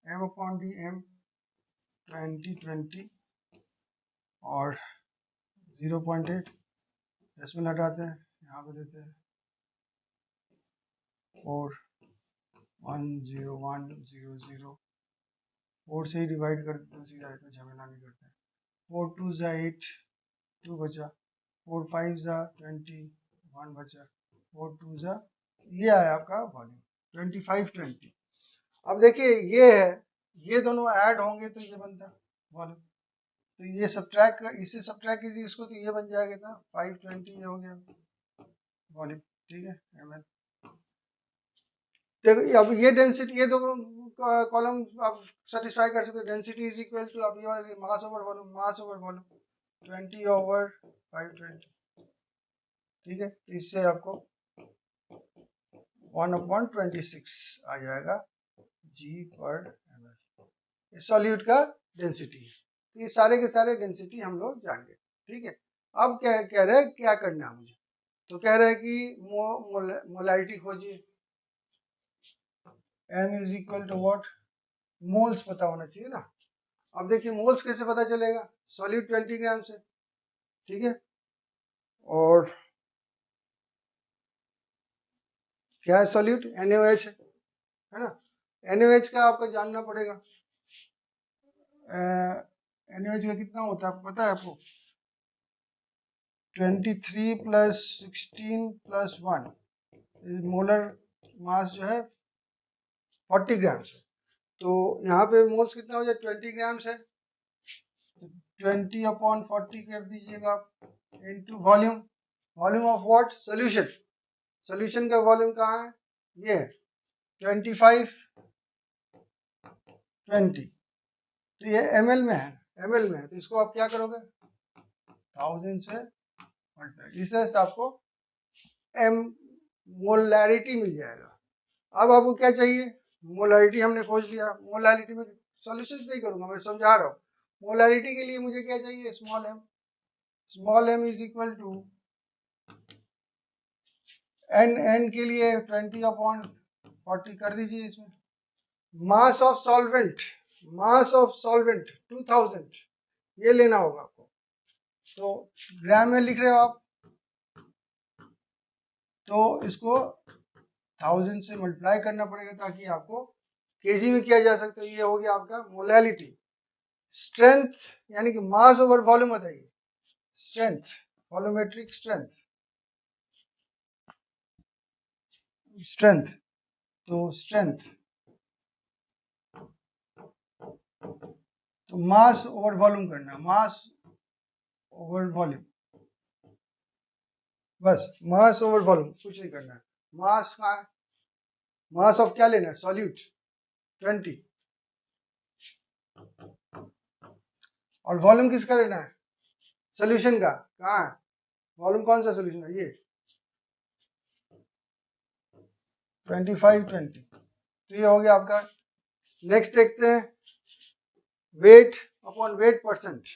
एम अपॉन डी, एम 2020 और 0.8, डेसिमल हटाते हैं, यहाँ पे देते हैं 4 10100, 4 से ही डिवाइड कर देते हैं सीधा, इतना झमेला नहीं करते हैं। 4 2 8, 2 बचा, 4 5 जा 20, 1 बचा, 4 2 जा, ये आया आपका वॉल्यूम 25 20। अब देखिए ये है, ये दोनों ऐड होंगे तो ये बनता वॉल्यूम, तो ये सब्ट्रैक्ट कर, इसे सब्ट्रैक्ट कीजिए इसको, तो ये बन जाएगा था 520, ये हो गया वॉल्यूम, ठीक है ml। देखो अब ये डेंसिटी, ये दो कॉलम आप सेटिस्फाई कर सकते हो, डेंसिटी इज इक्वल टू अब ये मास ओवर वॉल्यूम, मास ओवर वॉल्यूम 20 ओवर 520, ठीक है, तो इससे आपको 1/26 आ जाएगा G/ml, ये सॉल्यूट का डेंसिटी है। तो ये सारे के सारे डेंसिटी हम लोग जान गए, ठीक है। अब क्या कह रहे हैं, क्या करना है मुझे, तो कह रहे हैं कि मोलारिटी खोजिए, m is equal to what, moles पता होना चाहिए ना। अब देखिए मोल्स कैसे पता चलेगा, सॉल्यूट 20 ग्राम से, ठीक है, और क्या है सॉल्यूट, NaOH है ना, NaOH का आपको जानना पड़ेगा, NaOH का कितना होता है आपको पता है, आपको 23 + 16 + 1 मोलर मास जो है 40 ग्राम है, तो यहाँ पे मोल्स कितना हो जाए 20 ग्राम है, 20/40 कर दीजिएगा आप, into volume, volume of what, solution, solution का वॉल्यूम कहाँ है, ये 25 20, तो ये ml में है, ml में है, तो इसको आप क्या करोगे 1000 से मल्टीप्लाई, इस तरह से आपको m मोलैरिटी मिल जाएगा। अब आपको क्या चाहिए, मोलैरिटी हमने खोज लिया, मोलैरिटी में सॉल्यूशंस नहीं करूंगा, मैं समझा रहा हूँ। मोलैरिटी के लिए मुझे क्या चाहिए, small m is equal to n के लिए 20/40 कर दीजिए इसमें, मास ऑफ सॉल्वेंट 2000, ये लेना होगा आपको, तो ग्राम में लिख रहे हो आप, तो इसको 1000 से मल्टीप्लाई करना पड़ेगा ताकि आपको केजी में किया जा सकता है। ये हो गया आपका मोलैलिटी। स्ट्रेंथ यानी कि मास ओवर वॉल्यूम बताइए, स्ट्रेंथ, वॉल्यूमेट्रिक स्ट्रेंथ, तो मास ओवर वॉल्यूम करना, मास ओवर वॉल्यूम, बस मास ओवर वॉल्यूम, कुछ नहीं करना है। मास का मास ऑफ क्या लेना है, सॉल्यूट 20, और वॉल्यूम किसका लेना है, सोल्यूशन का, कहाँ है वॉल्यूम, कौन सा सोल्यूशन है, ये 25 20, तो ये हो गया आपका। नेक्स्ट देखते हैं weight upon weight percent,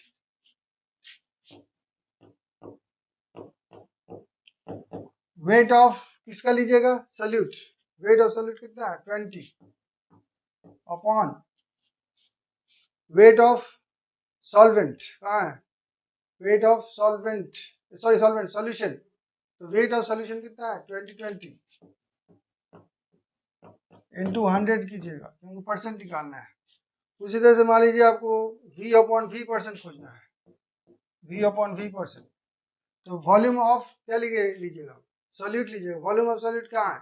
weight of किसका लीजिएगा, सोल्यूट, वेट ऑफ सोल्यूट कितना है 20 अपॉन वेट ऑफ सॉल्वेंट, कहाँ है, weight of solvent, sorry solvent solution, तो वेट ऑफ सॉल्यूशन कितना है 20 इंटू 100 कीजिएगा क्योंकि परसेंट निकालना है। उसी तरह से मान लीजिए आपको V/V परसेंट खोजना है, V/V%, तो वॉल्यूम ऑफ क्या लीजिएगा, सॉल्यूट लीजिएगा, वॉल्यूम ऑफ सॉल्यूट कहाँ है,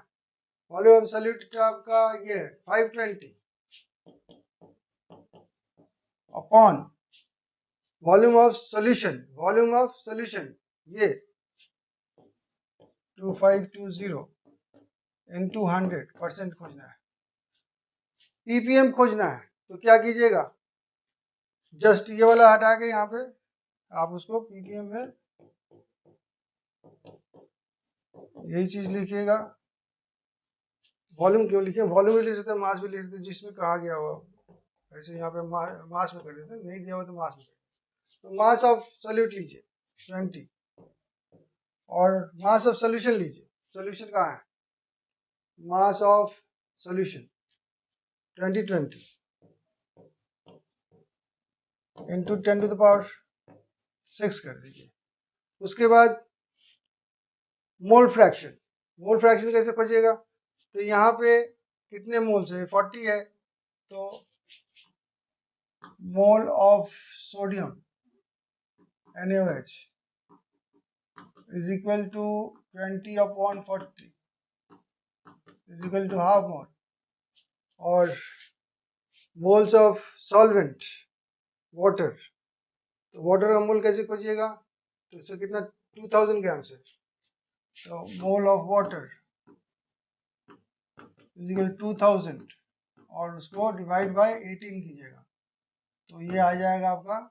वॉल्यूम ऑफ सॉल्यूट आपका ये है 520 अपॉन वॉल्यूम ऑफ सॉल्यूशन ये 2520 इंटू 100 परसेंट खोजना है, ppm खोजना है, तो क्या कीजिएगा, जस्ट ये वाला हटा के यहाँ पे आप उसको ppm में यही चीज लिखिएगा, वॉल्यूम क्यों लिखे, वॉल्यूम भी लिख सकते, मास भी लिख सकते, जिसमें कहा गया हो, ऐसे यहाँ पे मास में कर देते, नहीं दिया हुआ तो मास में, तो मास ऑफ सॉल्यूट लीजिए 20 और मास ऑफ सॉल्यूशन लीजिए, सॉल्यूशन कहाँ है, मास ऑफ सॉल्यूशन 20 इंटू 10⁶ कर दीजिए। उसके बाद मोल फ्रैक्शन कैसे खोजिएगा, तो यहाँ पे कितने मोल्स है 40 है, तो mole of sodium NaOH is equal to 20/40 is equal to half mole, और moles of solvent water, तो वाटर का मोल कैसे खोजिएगा, तो इससे कितना 2000 ग्राम से, तो mole of water is equal 2000 और उसको डिवाइड बाय 18 कीजिएगा, तो ये आ जाएगा आपका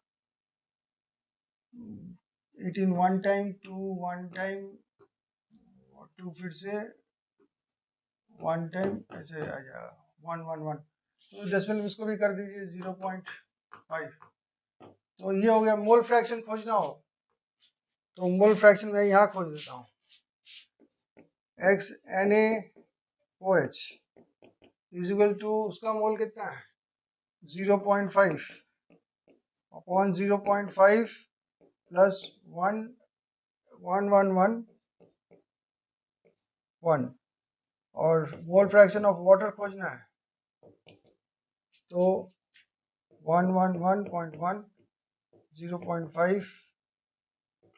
18 वन टाइम, 2 टाइम, 2 फिर से 1 टाइम, ऐसे आ जाएगा 111, तो डेसिमल में इसको भी कर दीजिए 0.5, तो ये हो गया। मोल फ्रैक्शन खोजना हो तो मोल फ्रैक्शन मैं यहाँ खोज देता हूँ, XNaOH इज इक्वल टू, उसका मोल कितना है 0.5 अपॉन 0.5 प्लस 1 और मोल फ्रैक्शन ऑफ वाटर खोजना है, तो 111.1 0.5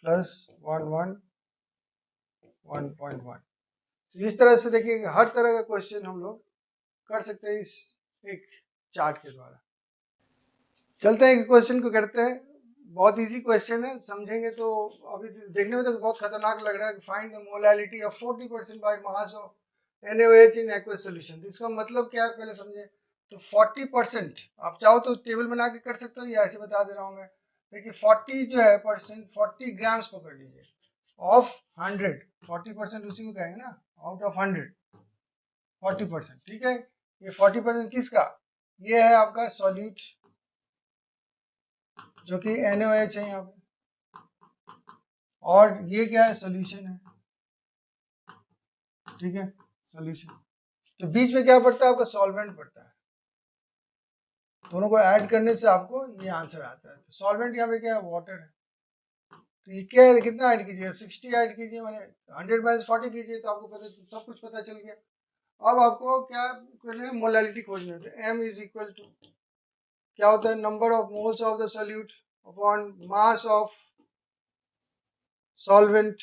प्लस 111.1। तो इस तरह से देखिए हर तरह का क्वेश्चन हम लोग कर सकते हैं इस एक चार्ट के द्वारा। चलते हैं एक क्वेश्चन को करते हैं, बहुत इजी क्वेश्चन है, समझेंगे तो अभी देखने में तो बहुत खतरनाक लग रहा है। Find the molality of 40% by mass of NaOH in aqueous solution. तो इसका मतलब क्या है पहले समझे, तो 40%, आप चाहो तो टेबल बना के कर सकते हो या ऐसे बता दे रहा हूँ मैं, देखिए 40 जो है परसेंट, 40 ग्राम्स पकड़ लीजिए ऑफ 100, 40% उसी को कहेंगे ना, आउट ऑफ 100 40%, ठीक है। ये 40% किसका, ये है आपका सॉल्यूट जो कि NaOH है यहाँ पे, और ये क्या है सॉल्यूशन है, ठीक है सॉल्यूशन। तो बीच में क्या पड़ता है आपका सॉल्वेंट पड़ता है, दोनों को ऐड करने से आपको ये आंसर आता है। तो सॉल्वेंट यहाँ पे क्या है वाटर है, तो ये क्या है, कितना ऐड कीजिए 60 ऐड कीजिए, मैंने 100 माइनस 40 कीजिए, तो आपको पता सब कुछ पता चल गया। अब आपको क्या करना है, मोलैलिटी खोजनी है, तो M इज इक्वल टू क्या होता है, number of moles of the solute upon mass of solvent.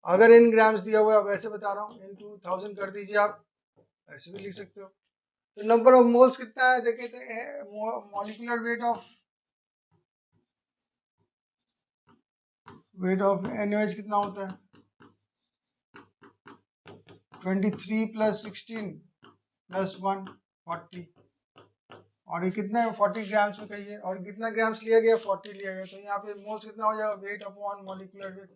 अगर इन ग्राम्स दिया हुआ है, अब ऐसे बता रहा हूँ, इनटू 1000 कर दीजिए, आप ऐसे भी लिख सकते हो। तो नंबर ऑफ मोल्स कितना है देखे, तो मॉलिक्यूलर वेट ऑफ NaOH कितना होता है 23 प्लस 16 प्लस 1 40, और ये कितना है 40 ग्राम्स में कहिए, और कितना ग्राम्स लिया गया 40 लिया गया, तो यहाँ पे मोल्स कितना हो जाएगा weight upon molecular weight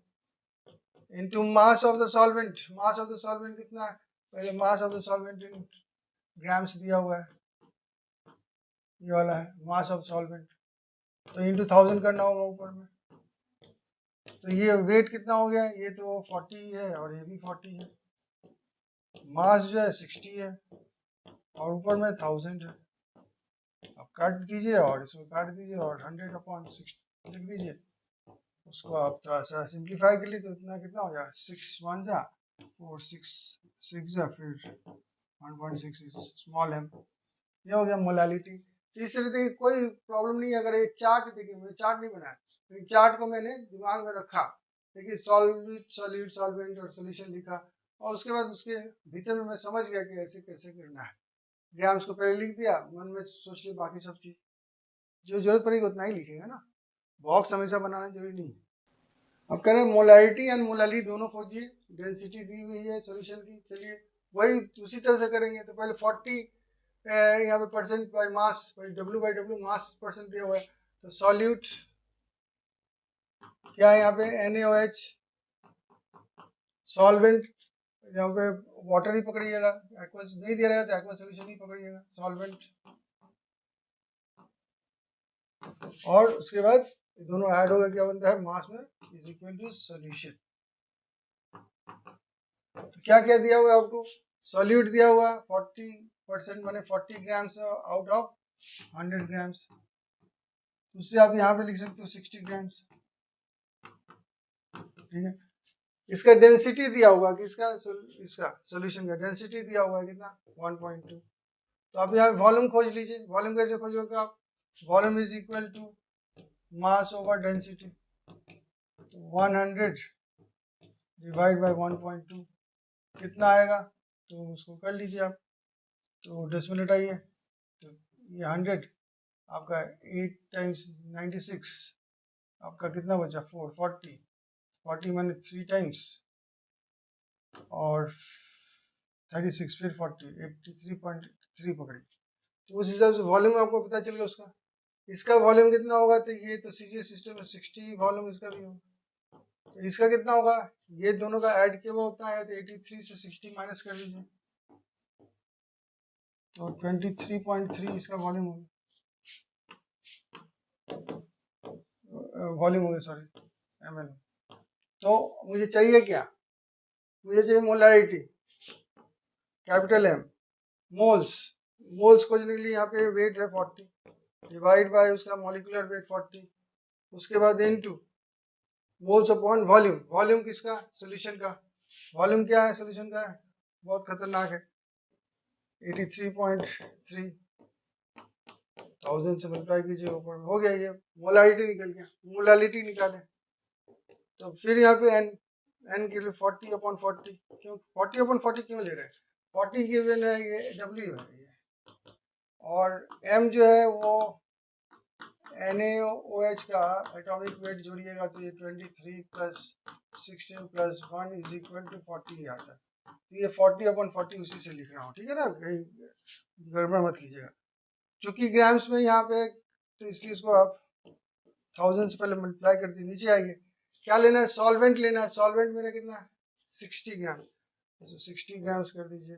into mass of the solvent. Mass of the solvent कितना है, पहले mass of the solvent in grams दिया हुआ है, ये वाला है मास ऑफ सॉल्वेंट, तो इनटू 1000 करना होगा ऊपर में। तो ये वेट कितना हो गया, ये तो 40 है और ये भी 40 है, मास जो है 60 है और ऊपर में 1000 है। अब काट कीजिए और इसको काट दीजिए और 100/60 लिख दीजिए, उसको आप थोड़ा सा सिंप्लीफाई कर लीजिए, तो इतना कितना हो जाएगा 6 1 जा 4 6 जा फिर 1.6 स्मॉल m, ये हो गया मोलैलिटी। तो इस तरह देखिए कोई प्रॉब्लम नहीं है। अगर एक चार्ट देखिए, मैं चार्ट नहीं बनाया, लेकिन चार्ट को मैंने दिमाग में रखा, देखिए सॉल्यूट सॉल्यूट सॉल्वेंट और सोल्यूशन लिखा, और उसके बाद उसके भीतर में मैं समझ गया कि ऐसे कैसे करना है। ग्राम्स को पहले लिख दिया, मन में सोच लिया, बाकी सब चीज जो जरूरत पड़ेगी उतना ही लिखेगा ना, बॉक्स हमेशा बनाना जरूरी नहीं है। अब कह रहे हैं मोलैलिटी एंड मोलैलिटी दोनों खोजिए, डेंसिटी दी हुई है सोल्यूशन की, चलिए वही उसी तरह से करेंगे। तो पहले 40 यहाँ पे percent by mass, W/W mass percent दिया हुआ है, तो सॉल्यूट क्या है यहाँ पे NaOH, सॉल्वेंट यहाँ पे वाटर ही पकड़िएगा, एक्वस नहीं दे रहा है तो एक्वस सोल्यूशन ही पकड़िएगा, सॉल्वेंट, और उसके बाद दोनों ऐड होकर क्या बनता है मास में इज इक्वल टू सॉल्यूशन। तो क्या क्या दिया हुआ है आपको, सॉल्यूट दिया हुआ 40% माने 40 ग्राम्स आउट ऑफ 100 ग्राम्स, उससे आप यहाँ पे लिख सकते हो 60 ग्राम्स, ठीक है। इसका डेंसिटी दिया हुआ कि इसका सॉल्यूशन का डेंसिटी दिया हुआ है कितना 1.2, तो आप यहाँ वॉल्यूम खोज लीजिए। वॉल्यूम कैसे खोजोगे आप, volume is equal to mass over density, 100 divide by 1.2 कितना आएगा, तो उसको कर लीजिए आप, तो डेसिमल हटाइए, तो ये 100 आपका 8 टाइम्स 96 आपका कितना बचा 40 मैंने 3 टाइम्स और 36 फिर 40 83.3 पकड़ी, तो उस हिसाब से वॉल्यूम आपको पता चल गया उसका। इसका वॉल्यूम कितना होगा, तो ये तो सीजीएस सिस्टम में 60 वॉल्यूम इसका भी होगा, तो इसका कितना होगा, ये दोनों का ऐड किया हुआ होता है, तो 83 से 60 माइनस कर लीजिए, तो 23.3 इसका वॉल्यूम होगा, सॉरी एमएल। तो मुझे चाहिए क्या, मुझे चाहिए मोलारिटी कैपिटल एम, मोल्स खोजने के लिए यहाँ पे वेट है 40 डिवाइड बाय उसका मॉलिक्यूलर वेट 40, उसके बाद इनटू मोल्स अपॉन वॉल्यूम किसका, सॉल्यूशन का, वॉल्यूम क्या है सॉल्यूशन का, बहुत खतरनाक है 83.3 1000 से मल्टीप्लाई कीजिए, ऊपर हो गया, ये मोलारिटी निकल गया, मोलालिटी निकाले, तो फिर यहाँ पे एन के लिए 40/40, क्यों 40/40 क्यों ले रहे हैं, 40 गिवन है, ये डब्ल्यू है ये, और एम जो है वो NaOH का एटॉमिक वेट जोड़िएगा तो ये 23 plus 16 plus 1 is equal to 40 आता है, तो ये 40/40 उसी से लिख रहा हूँ, ठीक है ना, कहीं गड़बड़ मत कीजिएगा, चूंकि ग्राम्स में यहाँ पे तो इसलिए इसको आप 1000 से पहले मल्टीप्लाई कर दीजिए, नीचे आइए, क्या लेना है, सॉल्वेंट लेना है, सॉल्वेंट मेरा कितना है 60 ग्राम, तो 60 ग्राम्स कर दीजिए,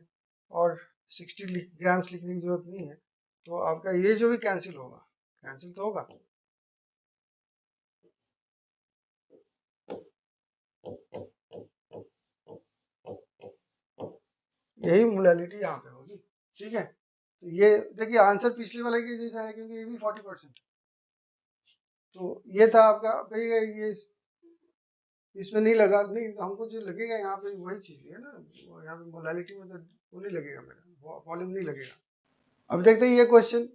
और 60 ग्राम्स लिखने की जरूरत नहीं है, तो आपका ये जो भी कैंसिल होगा, कैंसिल तो होगा, यही मोलालिटी यहाँ पे होगी, ठीक है, तो ये देखिए आंसर पिछले वाले के जैसा है, क्योंकि ये भी 40%, तो ये था आपका भाई, ये इसमें नहीं लगा, नहीं हमको जो लगेगा यहाँ पे वही चीज है ना, यहाँ पे मोलालिटी में तो वो नहीं लगेगा, मेरा वॉल्यूम नहीं लगेगा। अब देखते हैं ये क्वेश्चन,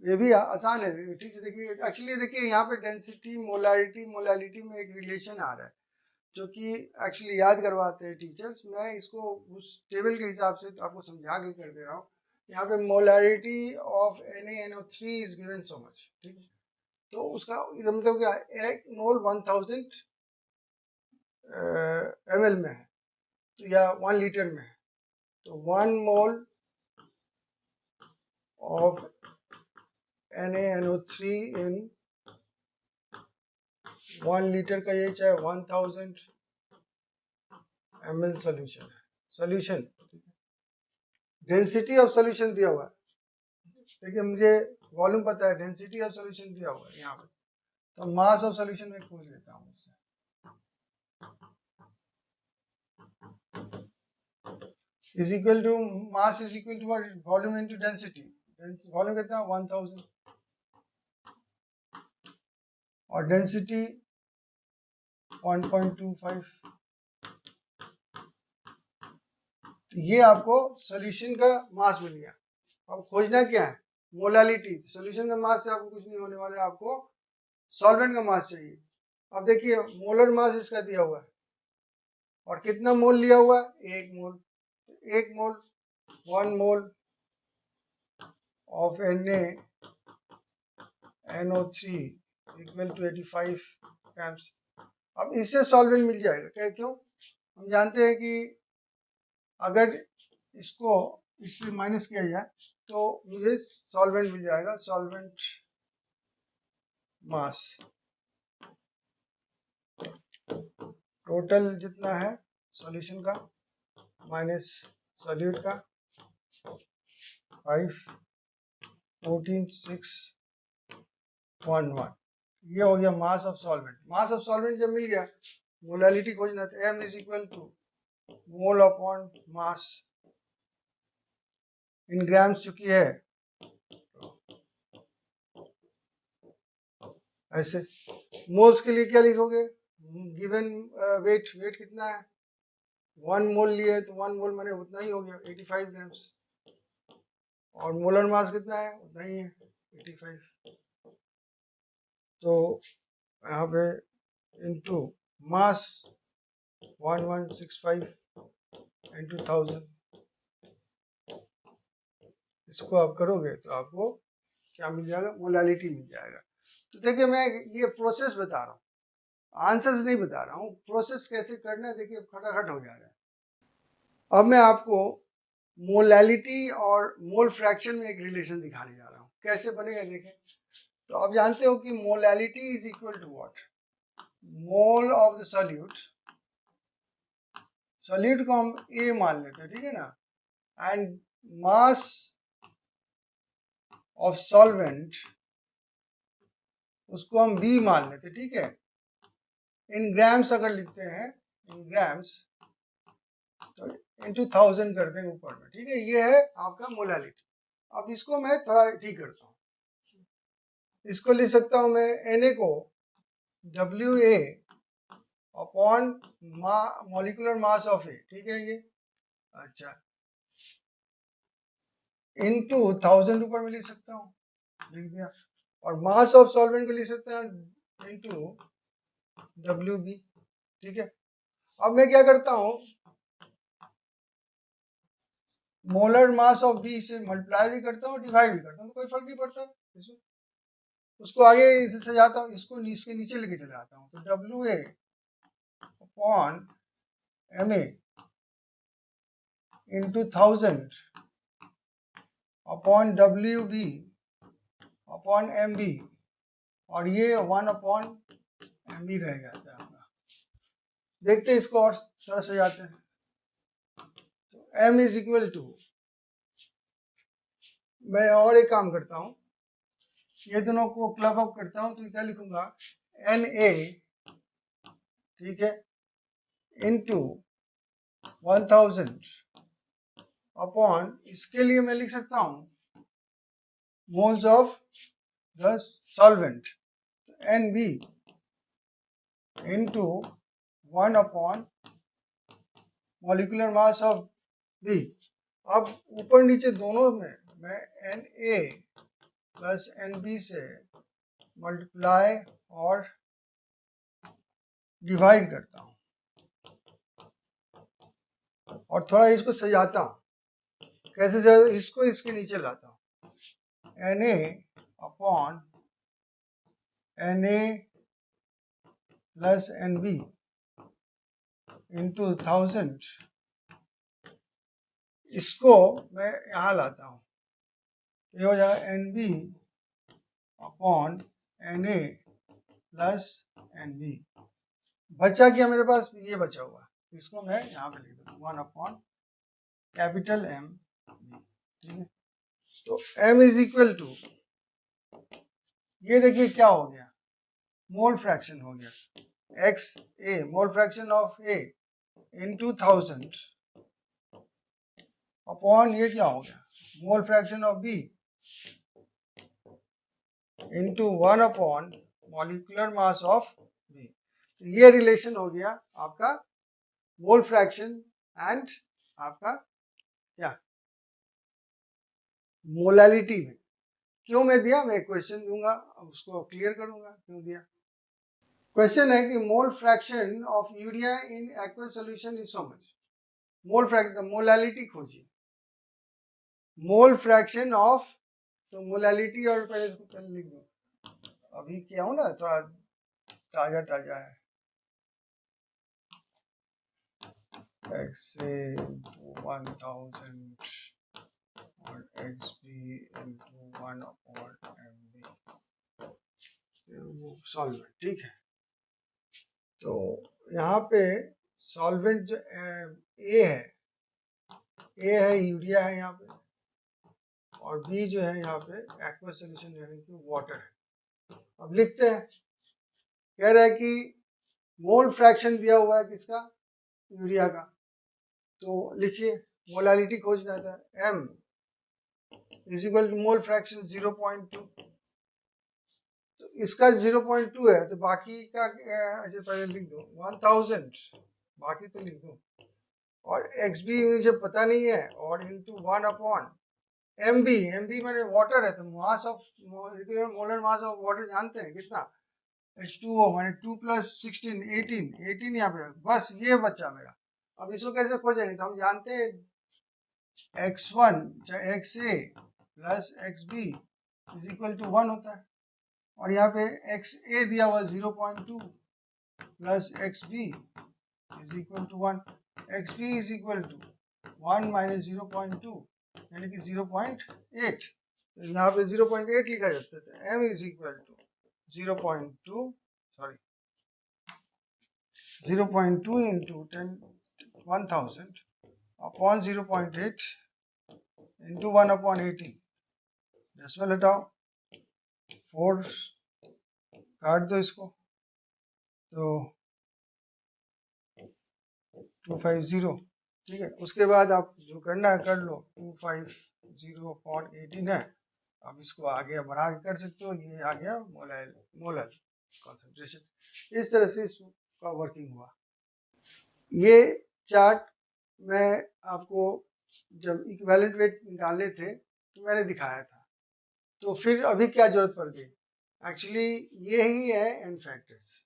ये भी आसान है, ठीक है, देखिए एक्चुअली देखिए यहाँ पे डेंसिटी मोलालिटी में एक रिलेशन आ रहा है, जो कि एक्चुअली याद करवाते हैं टीचर्स, मैं इसको उस टेबल के हिसाब से आपको समझा के कर दे रहा हूँ, यहाँ पे molarity of NaNO3 is given so much, ठीक है, तो उसका मतलब क्या, एक मोल 1000 ml में है, तो या 1 लीटर में है, तो 1 mole of NaNO3 in 1 litre का ये चाहे 1000 ml सोल्यूशन है, सोल्यूशन डेंसिटी ऑफ सोल्यूशन दिया हुआ है, देखिए मुझे वॉल्यूम पता है, डेंसिटी ऑफ सोल्यूशन दिया हुआ है यहाँ पे, तो मास ऑफ सोल्यूशन में पूछ लेता हूँ इससे, is equal to mass is equal to volume into density, volume कितना 1000 और डेंसिटी 1.25, ये आपको सॉल्यूशन का मास मिल गया। अब खोजना क्या है, मोलालिटी, सॉल्यूशन का मास से आपको कुछ नहीं होने वाला है, आपको सॉल्वेंट का मास चाहिए। अब देखिए मोलर मास इसका दिया हुआ है, और कितना मोल लिया हुआ है, 1 mole, 1 mole 1 mole of NaNO3 equal to 85 grams. अब इससे सॉल्वेंट मिल जाएगा, क्या क्यों, हम जानते हैं कि अगर इसको इससे माइनस किया जाए तो मुझे सॉल्वेंट मिल जाएगा, सॉल्वेंट मास टोटल जितना है सॉल्यूशन का माइनस सॉल्यूट का 5 14 6 1 1, ये हो गया mass of solvent. Mass of solvent जब मिल गया, मोलालिटी खोजना था, m is equal to mole upon mass in grams चुकी है, ऐसे मोल्स के लिए क्या लिखोगे, गिवन वेट कितना है, 1 मोल लिए तो 1 मोल मैंने उतना ही हो गया 85 ग्राम्स, और मोलर मास कितना है उतना ही है 85, तो यहाँ पे इंटू मास 1165 इंटू 1000। इसको आप करोगे तो आपको क्या मिल जाएगा, मोलालिटी मिल जाएगा। तो देखिए मैं ये प्रोसेस बता रहा हूँ, आंसर्स नहीं बता रहा हूँ, प्रोसेस कैसे करना है देखिए फटाफट हो जा रहा है। अब मैं आपको मोलालिटी और मोल फ्रैक्शन में एक रिलेशन दिखाने जा रहा हूँ, कैसे बनेगा देखें। तो आप जानते हो कि molality is equal to what, mole of the solute, solute को हम ए मान लेते हैं, ठीक है ना, एंड मास ऑफ सॉल्वेंट उसको हम बी मान लेते हैं, ठीक है। इन ग्राम्स अगर लिखते हैं, इन ग्राम्स, तो इंटू 1000 कर देंगे ऊपर में, ठीक है। ये है आपका मोलालिटी। अब इसको मैं थोड़ा ठीक करता हूँ, इसको लिख सकता हूँ मैं Na को WA upon molecular mass of A, ठीक है ये, अच्छा, इनटू 1000 ऊपर में लिख सकता हूँ, लिख दिया। और मास ऑफ सॉल्वेंट को लिख सकते हैं इनटू WB, ठीक है। अब मैं क्या करता हूँ, मोलर मास ऑफ बी से मल्टीप्लाई भी करता हूँ, डिवाइड भी करता हूँ, तो कोई फर्क नहीं पड़ता इसमें। उसको आगे इसे सजाता हूँ, इसको इसके नीचे लेके चले आता हूँ, तो WA upon MA into 1000 upon WB upon MB, और ये 1 अपॉन MB रह जाता है अपना। देखते हैं इसको और थोड़ा सजाते हैं। तो M इज इक्वल टू, मैं और एक काम करता हूँ, ये दोनों को क्लब अप करता हूँ, तो क्या लिखूंगा, Na, ठीक है, इंटू 1000 अपॉन, इसके लिए मैं लिख सकता हूँ moles of the solvent, NB into 1 upon molecular mass of B। अब ऊपर नीचे दोनों में मैं Na प्लस NB से मल्टीप्लाई और डिवाइड करता हूँ, और थोड़ा इसको सजाता हूँ। कैसे सजाता, इसको इसके नीचे लाता हूँ, Na upon Na plus NB into 1000, इसको मैं यहाँ लाता हूँ, ये हो जाएगा NB upon Na plus NB। बचा क्या मेरे पास, ये बचा हुआ, इसको मैं यहाँ पे लिख दूँ 1 अपॉन कैपिटल M, ठीक है। तो M इज इक्वल टू, ये देखिए क्या हो गया, मोल फ्रैक्शन हो गया, XA mole fraction of A into 1000 upon ये क्या हो गया, मोल fraction of B into 1 upon molecular mass of B। तो ये रिलेशन हो गया आपका मोल फ्रैक्शन एंड आपका क्या, मोलालिटी में। क्यों मैं दिया, मैं क्वेश्चन दूंगा, उसको क्लियर करूंगा क्यों दिया। क्वेश्चन है कि mole fraction of urea in aqueous solution is so much. Mole fraction, molality खोजिए, मोल फ्रैक्शन ऑफ, तो मोलालिटी, और पहले इसको पहले लिख दो, अभी किया हूं ना, थोड़ा ताजा ताजा है। XA 1000 और XB into 1 upon MB, solvent, ठीक है। तो यहाँ पे सॉल्वेंट जो ए है यूरिया है यहाँ पे, और बी जो है यहाँ पे एक्वस सॉल्यूशन यानी कि वाटर है। अब लिखते हैं, कह रहा है कि मोल फ्रैक्शन दिया हुआ है किसका, यूरिया का, तो लिखिए मोलालिटी खोजना था, M is equal to mole fraction 0.2, तो इसका 0.2 है, तो बाकी का अच्छा पहले लिख दो 1000, बाकी तो लिख दो, और XB मुझे पता नहीं है, और इंटू 1 अपॉन MB मैंने वाटर है, तो mass of molar mass of water जानते हैं कितना, H2O माने 2 + 16 18 यहाँ पे बस ये बचा मेरा। अब इसको कैसे खोजेंगे, तो हम जानते हैं x1 चाहे xa plus xb is equal to 1 होता है, और यहाँ पे xa दिया हुआ 0.2 plus xb is equal to 1, xb is equal to 1 minus 0.2 यानी कि 0.8, तो यहाँ पे 0.8 लिखा जाता है, तो m is equal to 0.2 sorry 0.2 into 1000 upon 0.8 into 1 upon 80, decimal हटाओ 4 काट दो इसको, तो 250, ठीक है। उसके बाद आप जो करना है कर लो, 250 अपॉन 18 है। अब इसको आगे बढ़ा के कर सकते हो, ये आ गया मोलर कॉन्सेंट्रेशन। इस तरह से इसका वर्किंग हुआ। ये चार्ट मैं आपको जब इक्विवेलेंट वेट निकालने थे तो मैंने दिखाया था, तो फिर अभी क्या जरूरत पड़ गई, एक्चुअली ये ही है एन फैक्टर्स,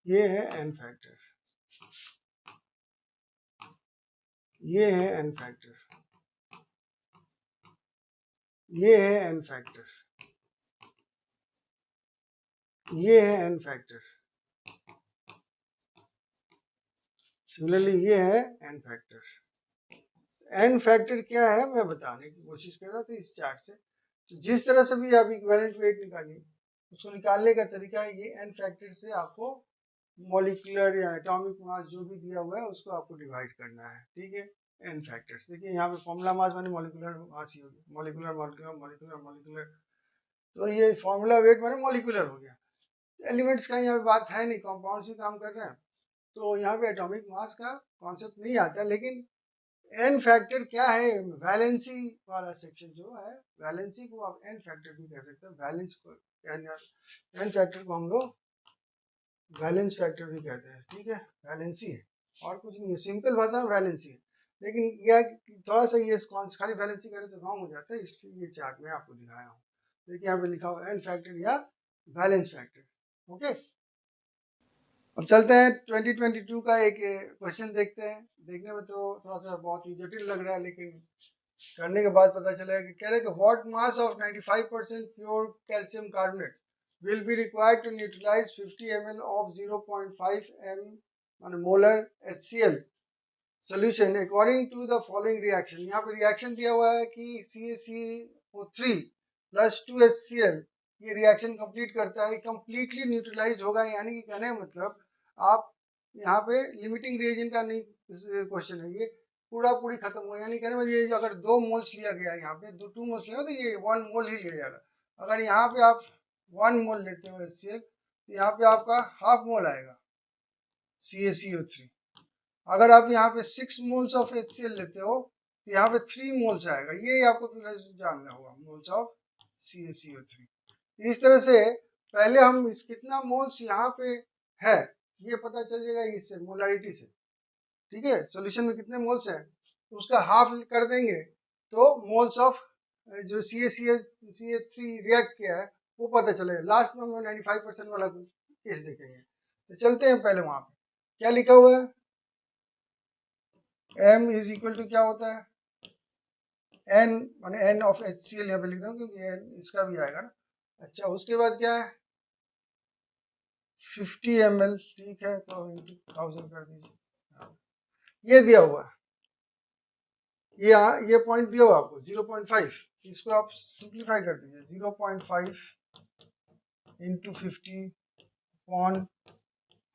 ये है एन फैक्टर, ये है एन फैक्टर, ये है एन फैक्टर, ये है एन फैक्टर, सिमिलरली ये है एन फैक्टर। एन फैक्टर क्या है मैं बताने की कोशिश कर रहा था इस चार्ट से। तो जिस तरह से भी आप इक्विवेलेंट वेट निकालिए, उसको निकालने का तरीका है ये एन फैक्टर से आपको मॉलिक्यूलर या एटॉमिक मास जो भी दिया हुआ है उसको आपको डिवाइड करना है, ठीक है। एन फैक्टर्स देखिए यहाँ पे फॉर्मूला मास माने मॉलिक्यूलर मास ही होगी, मॉलिक्यूलर मॉलिक्यूलर मॉलिक्यूलर मॉलिक्यूलर, तो ये फॉर्मूला वेट माने मॉलिक्यूलर हो गया। एलिमेंट्स का यहाँ पे बात है नहीं, कंपाउंड से काम कर रहे हैं, तो यहाँ पे एटॉमिक मास का कॉन्सेप्ट नहीं आता। लेकिन एन फैक्टर क्या है, वैलेंसी वाला सेक्शन जो है, वैलेंसी को आप एन फैक्टर भी कह सकते हैं, वैलेंस को एन फैक्टर को हम लोग वैलेंस फैक्टर भी कहते हैं, ठीक है। वैलेंसी है और कुछ नहीं है, सिंपल भाषा में वैलेंसी है। लेकिन यह थोड़ा सा ये खाली वैलेंसी करे तो रॉन्ग हो जाता है, इसलिए ये चार्ट में आपको दिखाया हूँ। देखिए यहाँ पे लिखा हुआ एन फैक्टर या वैलेंस फैक्टर, ओके। अब चलते हैं 2022 का एक क्वेश्चन देखते हैं। देखने में तो थोड़ा सा बहुत ही जटिल लग रहा है, लेकिन करने के बाद पता चलेगा कि कह रहे कि what mass of 95% pure calcium carbonate will be required to neutralize 50 ml of 0.5 m molar HCl solution according to the following reaction। यहाँ पे रिएक्शन दिया हुआ है कि CaCO3 plus 2HCl ये रिएक्शन कंप्लीट करता है, कंप्लीटली न्यूट्रलाइज होगा, यानी कि कहने का मतलब आप यहाँ पे लिमिटिंग रिएजेंट का नहीं क्वेश्चन है, ये पूरा पूरी खत्म हो, यानी कहने में ये अगर 2 मोल्स लिया गया यहाँ पे 2 मोल्स लिया तो ये 1 मोल ही लिया जाएगा। अगर यहाँ पे आप 1 मोल लेते हो HCl तो यहाँ पे आपका हाफ मोल आएगा CaCO3। अगर आप यहाँ पे 6 मोल्स ऑफ HCl लेते हो तो यहाँ पे 3 मोल्स आएगा, ये आपको जानना होगा, मोल्स ऑफ CaCO3। इस तरह से पहले हम इस कितना मोल्स यहाँ पे है ये पता चल जाएगा इससे, मोलारिटी से, ठीक है। सॉल्यूशन में कितने मोल्स है तो उसका हाफ कर देंगे तो मोल्स ऑफ जो CaCO3 रिएक्ट किया है वो पता चलेगा। लास्ट में हम 95% वाला केस देखेंगे। तो चलते हैं पहले वहां पे क्या लिखा हुआ है, m इज इक्वल टू क्या होता है, n माने n ऑफ HCl यहाँ पे लिख रहा हूँ क्योंकि n इसका भी आएगा ना। अच्छा उसके बाद क्या है 50 ml, ठीक है, तो इंटू 1000 कर दीजिए। ये दिया हुआ है, ये पॉइंट दिया हुआ आपको 0.5, इसको आप सिंप्लीफाई कर दीजिए, 0.5 into 50 upon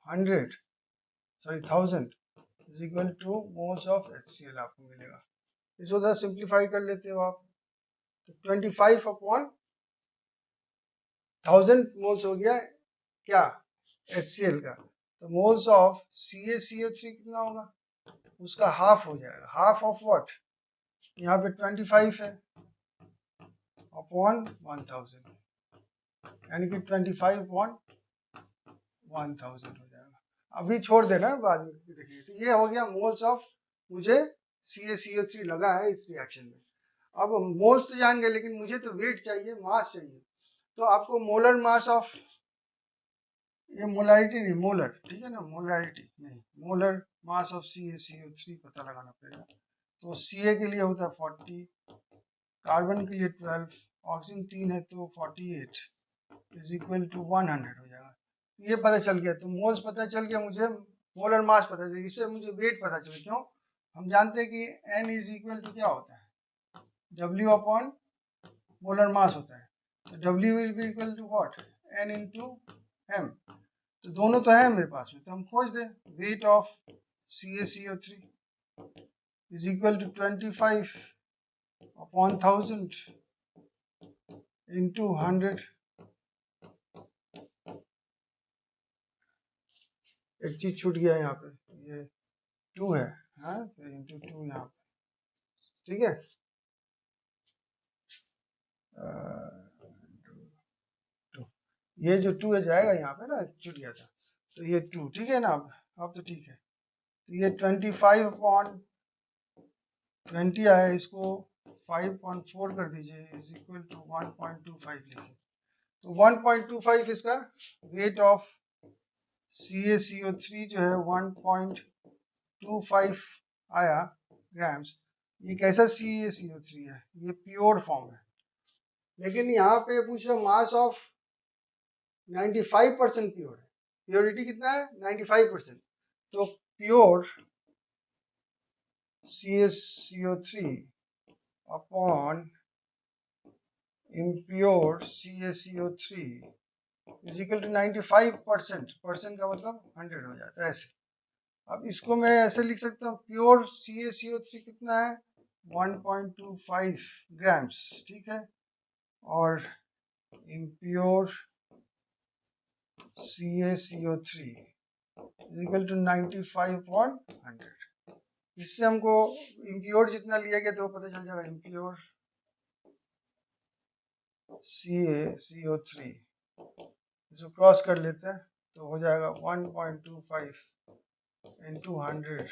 100 sorry 1000 is equal two moles of HCl आपको मिलेगा। इसको जरा सिंप्लीफाई कर लेते हो आप, तो 25 अपॉन 1000 मोल्स हो गया क्या HCl का, तो मोल्स ऑफ CaCO3 कितना होगा, उसका हाफ हो जाएगा, हाफ ऑफ व्हाट, यहाँ पे 25 है अपॉन 1000 यानी कि 25 अपॉन 1000 हो जाएगा। अभी छोड़ देना बाद में देखिए। तो ये हो गया मोल्स ऑफ मुझे CaCO3 लगा है इस रिएक्शन में। अब मोल्स तो जान गए, लेकिन मुझे तो वेट चाहिए, मास चाहिए। तो आपको मोलर मास ऑफ, ये मोलारिटी नहीं, मोलर, ठीक है ना, मोलारिटी नहीं, मोलर मास ऑफ CaCO3 पता लगाना पड़ेगा। तो Ca के लिए होता है 40, कार्बन के लिए 12, ऑक्सीजन 3 है तो 48 इज इक्वल टू 100 हो जाएगा। ये पता चल गया, तो मोल्स पता चल गया मुझे, मोलर मास पता चल गया, इससे मुझे वेट पता चल गया। क्यों? हम जानते हैं कि N इज इक्वल टू क्या होता है, W अपॉन मोलर मास होता है, तो W will be equal to what, N into M। तो दोनों तो है मेरे पास में, तो हम खोज दें, weight of CaCO3 is equal to 25 upon 1000 into 100। एक चीज छूट गया यहाँ पे, ये 2 है, हाँ, तो इंटू 2 यहाँ पे, ठीक है। ये जो 2 है जाएगा यहाँ पे ना, छूट गया था, तो ये 2, ठीक है ना। अब तो ठीक है, तो ये 25 अपॉन 20 आया, इसको 5.4 कर दीजिए, इज इक्वल टू 1.25 लिखिए। तो 1.25 इसका वेट ऑफ CaCO3 जो है 1.25 आया ग्राम्स। ये कैसा CaCO3 है, ये प्योर फॉर्म है, लेकिन यहाँ पे पूछ रहा मास ऑफ 95% प्योर है, प्योरिटी कितना है 95%। तो pure CaCO3 upon impure CaCO3 is equal to 95%, percent का मतलब 100 हो जाता है ऐसे। अब इसको मैं ऐसे लिख सकता हूँ, प्योर CaCO3 कितना है 1.25 ग्राम्स, ठीक है, और impure CaCO3 इक्वल टू 95/100। इससे हमको impure जितना लिया गया तो पता चल जाएगा, impure CaCO3 इसको क्रॉस कर लेते हैं तो हो जाएगा 1.25 into 100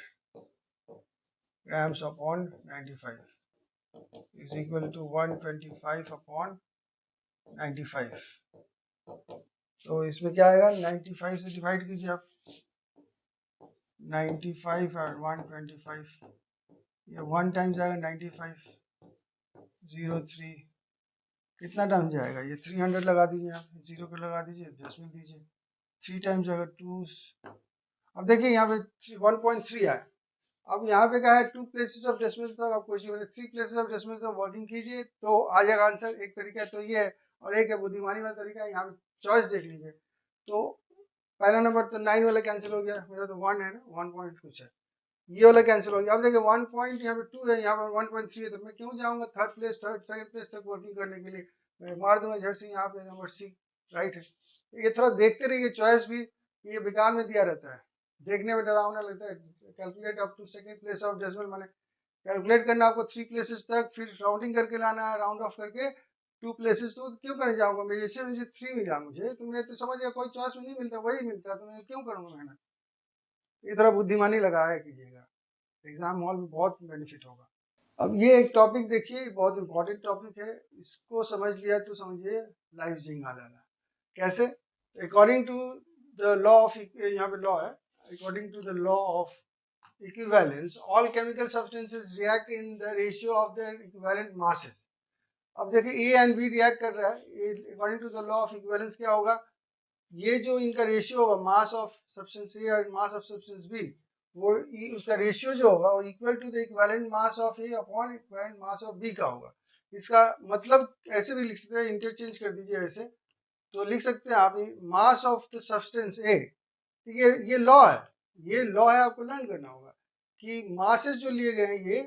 grams upon 95 is equal to 125 upon 95। तो इसमें क्या आएगा, 95 से डिवाइड कीजिए आप, 95 और 125, ये 1 टाइम जाएगा 95, 03 कितना टाइम जाएगा, ये 300 लगा दीजिए आप, 0 को लगा दीजिए, डेसिमल दीजिए, 3 टाइम्स जाएगा 2। अब देखिए यहाँ पे 1.3 आया, अब यहाँ पे क्या है 2 प्लेसेस ऑफ डेसिमल तक आप कोशिश करें, 3 प्लेसेस ऑफ डेसिमल तक वर्किंग कीजिए तो आ जाएगा आंसर। एक तरीका तो ये है, और एक है बुद्धिमानी वाला तरीका है, यहाँ पे चॉइस देख लीजिए। तो पहला नंबर तो 9 वाला कैंसिल हो गया, मेरा तो 1 है ना, 1 पॉइंट कुछ है, ये वाला कैंसिल हो गया। अब देखिए 1 पॉइंट यहाँ पे 2 है, यहाँ पर 1.3 है, तो मैं क्यों जाऊंगा थर्ड प्लेस, सेकंड प्लेस तक वर्किंग करने के लिए, मैं मार दूंगा झट से यहाँ पे नंबर सी, राइट है। ये थोड़ा देखते रहिए, चॉइस भी ये बेकार में दिया रहता है, देखने में डरावना लगता है। Calculate up to second place of decimal, माने कैलकुलेट करना आपको 3 प्लेसेस तक, फिर राउंडिंग करके लाना है, राउंड ऑफ करके 2 प्लेसेस, तो क्यों करने जाऊंगा मैं, जैसे मुझे 3 मिला मुझे, तो मैं तो समझ गया कोई चॉइस में नहीं मिलता, वही मिलता, तो मैं क्यों करूंगा मेहनत। ये थोड़ा बुद्धिमानी लगाया कीजिएगा, एग्जाम हॉल में बहुत बेनिफिट होगा। अब ये एक टॉपिक देखिए, बहुत इंपॉर्टेंट टॉपिक है, इसको समझ लिया तो समझिए लाइफ जिंग आ जाना। कैसे, according to the law of, यहाँ पे लॉ है, according to the law of equivalence, all chemical substances react in the ratio of their equivalent masses। अब देखिए A एंड B रिएक्ट कर रहा है, according to the law of equivalence क्या होगा, ये जो इनका रेशियो होगा मास ऑफ सब्सटेंस A और मास ऑफ सब्सटेंस B, वो उसका रेशियो जो होगा वो equal to the equivalent mass of A upon equivalent mass of B का होगा। इसका मतलब ऐसे भी लिख सकते हैं, इंटरचेंज कर दीजिए ऐसे, तो लिख सकते हैं आप mass of the substance A, ये लॉ है, ये लॉ है, आपको लर्न करना होगा कि मासेस जो लिए गए हैं, ये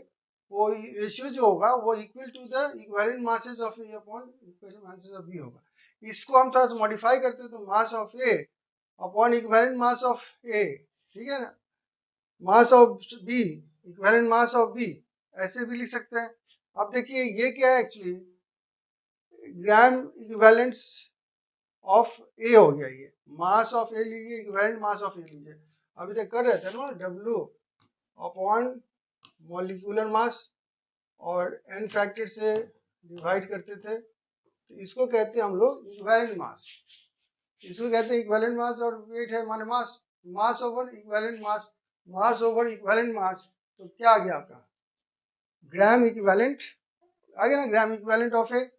वो रेशियो जो होगा वो equal to the equivalent masses of A upon equivalent masses of B होगा। इसको हम थोड़ा सा मॉडिफाई करते हैं, तो mass of A upon equivalent mass of A, ठीक है ना, mass of B equivalent mass of B, ऐसे भी लिख सकते हैं। अब देखिए ये क्या है, एक्चुअली ग्राम इक्विवेलेंट्स ऑफ ए हो गया, ये मास ऑफ ए लीजिए, इक्विवेलेंट मास ऑफ ए लीजिए, अभी तक कर रहे थे ना, W अपॉन मॉलिक्यूलर मास और n फैक्टर से डिवाइड करते थे तो इसको कहते हैं हम लोग इक्विवेलेंट मास। इसको कहते हैं इक्विवेलेंट मास, और वेट है माने mass, mass over equivalent mass, mass over equivalent mass. तो क्या आ गया आपका ग्राम इक्विवेलेंट आ गया ना, gram equivalent of A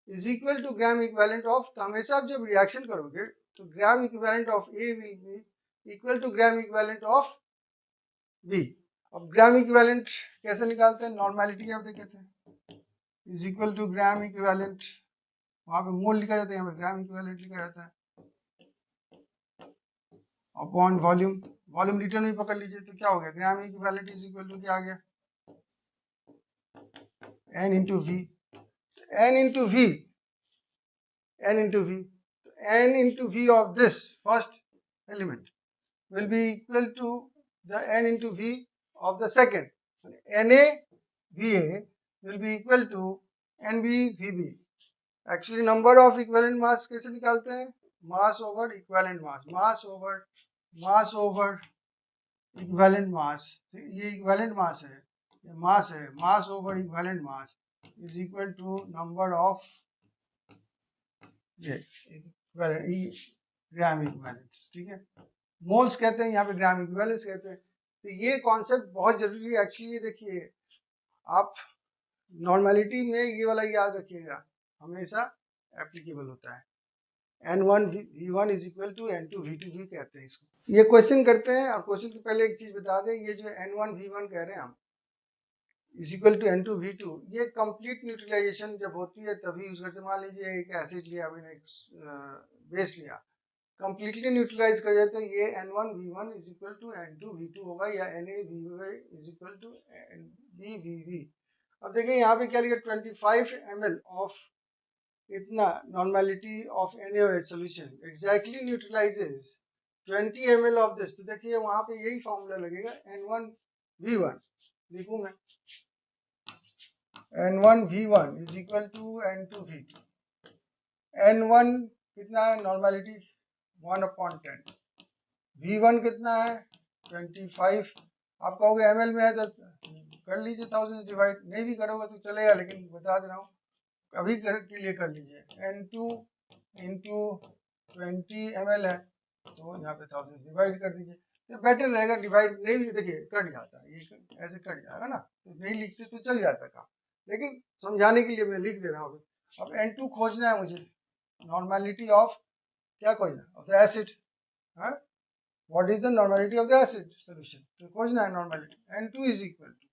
is equal to gram equivalent of, तो हमेशा आप जब रिएक्शन करोगे तो gram equivalent of A will be equal to gram equivalent of B. अब ग्राम इक्विवेलेंट कैसे निकालते हैं, नॉर्मेलिटी आप देखते हैं, is equal to gram equivalent, वहां पे मोल लिखा जाता है, यहाँ पे ग्राम इक्विवेलेंट लिखा जाता है, अपॉन वॉल्यूम, वॉल्यूम लीटर में पकड़ लीजिए तो क्या हो गया, gram equivalent is equal to क्या आ गया, n into V, n into V, n into v, n into v of this first element will be equal to the n into v of the second. Na Va will be equal to Nb Vb. Actually number of equivalent mass कैसे निकालते हैं, mass over equivalent mass, mass over equivalent mass, ये equivalent mass है, ये mass है, mass over equivalent mass is equal to number of ये ग्राम equivalence, ठीक है, मोल्स कहते हैं, यहाँ पे ग्राम इक्विवेलेंस कहते हैं। तो ये कॉन्सेप्ट बहुत जरूरी है एक्चुअली। देखिए आप नॉर्मेलिटी में ये वाला याद रखिएगा, हमेशा एप्लीकेबल होता है, N1 V1 is equal to N2 V2 भी कहते हैं इसको। ये क्वेश्चन करते हैं, और क्वेश्चन के पहले एक चीज बता दें, ये जो N1 V1 कह रहे हैं हम is equal to N2 V2, ये कंप्लीट न्यूट्रलाइजेशन जब होती है तभी यूज करते हैं। मान लीजिए एक एसिड लिया, मैंने एक बेस लिया, कंप्लीटली न्यूट्रलाइज कर जाते हैं, ये N1 V1 is equal to N2 V2 होगा, या Na Vb is equal to Nb Vb। अब देखिए यहाँ पे क्या लिखा, 25 ml ऑफ इतना normality of NaOH solution exactly neutralises 20 ml of this. तो देखिए वहां पे यही फॉर्मूला लगेगा, N1 V1 लिखूं मैं, N1 V1 is equal to N2 V2। N1 कितना है नॉर्मेलिटी 1/10, V1 कितना है 25, आप कहोगे ml में है तो कर लीजिए 1000 डिवाइड, नहीं भी करोगे तो चलेगा, लेकिन बता दे रहा हूँ अभी के लिए कर लीजिए। N2 इंटू 20 ml है तो यहाँ पे 1000 डिवाइड कर दीजिए, तो बेटर रहेगा। डिवाइड नहीं भी देखिए कट जाता है, ये ऐसे कट जाएगा ना, तो नहीं लिखते तो चल जाता काम, लेकिन समझाने के लिए मैं लिख दे रहा हूँ। अब N2 खोजना है मुझे, नॉर्मेलिटी ऑफ क्या खोजना, of the acid, what is the normality of the acid solution, तो खोजना है normality. N2 is equal to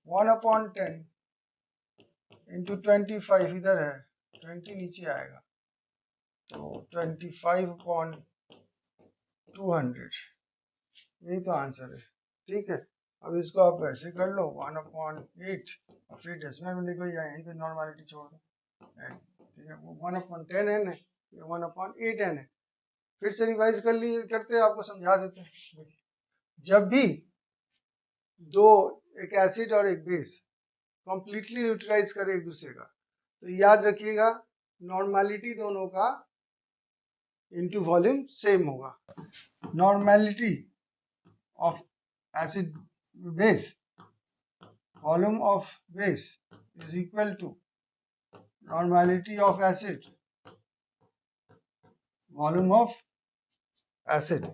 1/10 into 25, इधर है 20 नीचे आएगा, तो 25/200, यही तो आंसर है, ठीक है। अब इसको आप ऐसे कर लो 1/8, और फिर डेसिमल में लिखो या यहीं पे नॉर्मेलिटी छोड़ दो, ठीक है। वो 1/10 n है, ये 1/8 n है। फिर से रिवाइज कर लिए करते, आपको समझा देते हैं। जब भी दो, एक एसिड और एक बेस कंप्लीटली न्यूट्रलाइज करे एक दूसरे का, तो याद रखिएगा नॉर्मेलिटी दोनों का इनटू वॉल्यूम सेम होगा। Normality of acid base, volume of base is equal to normality of acid, volume of acid.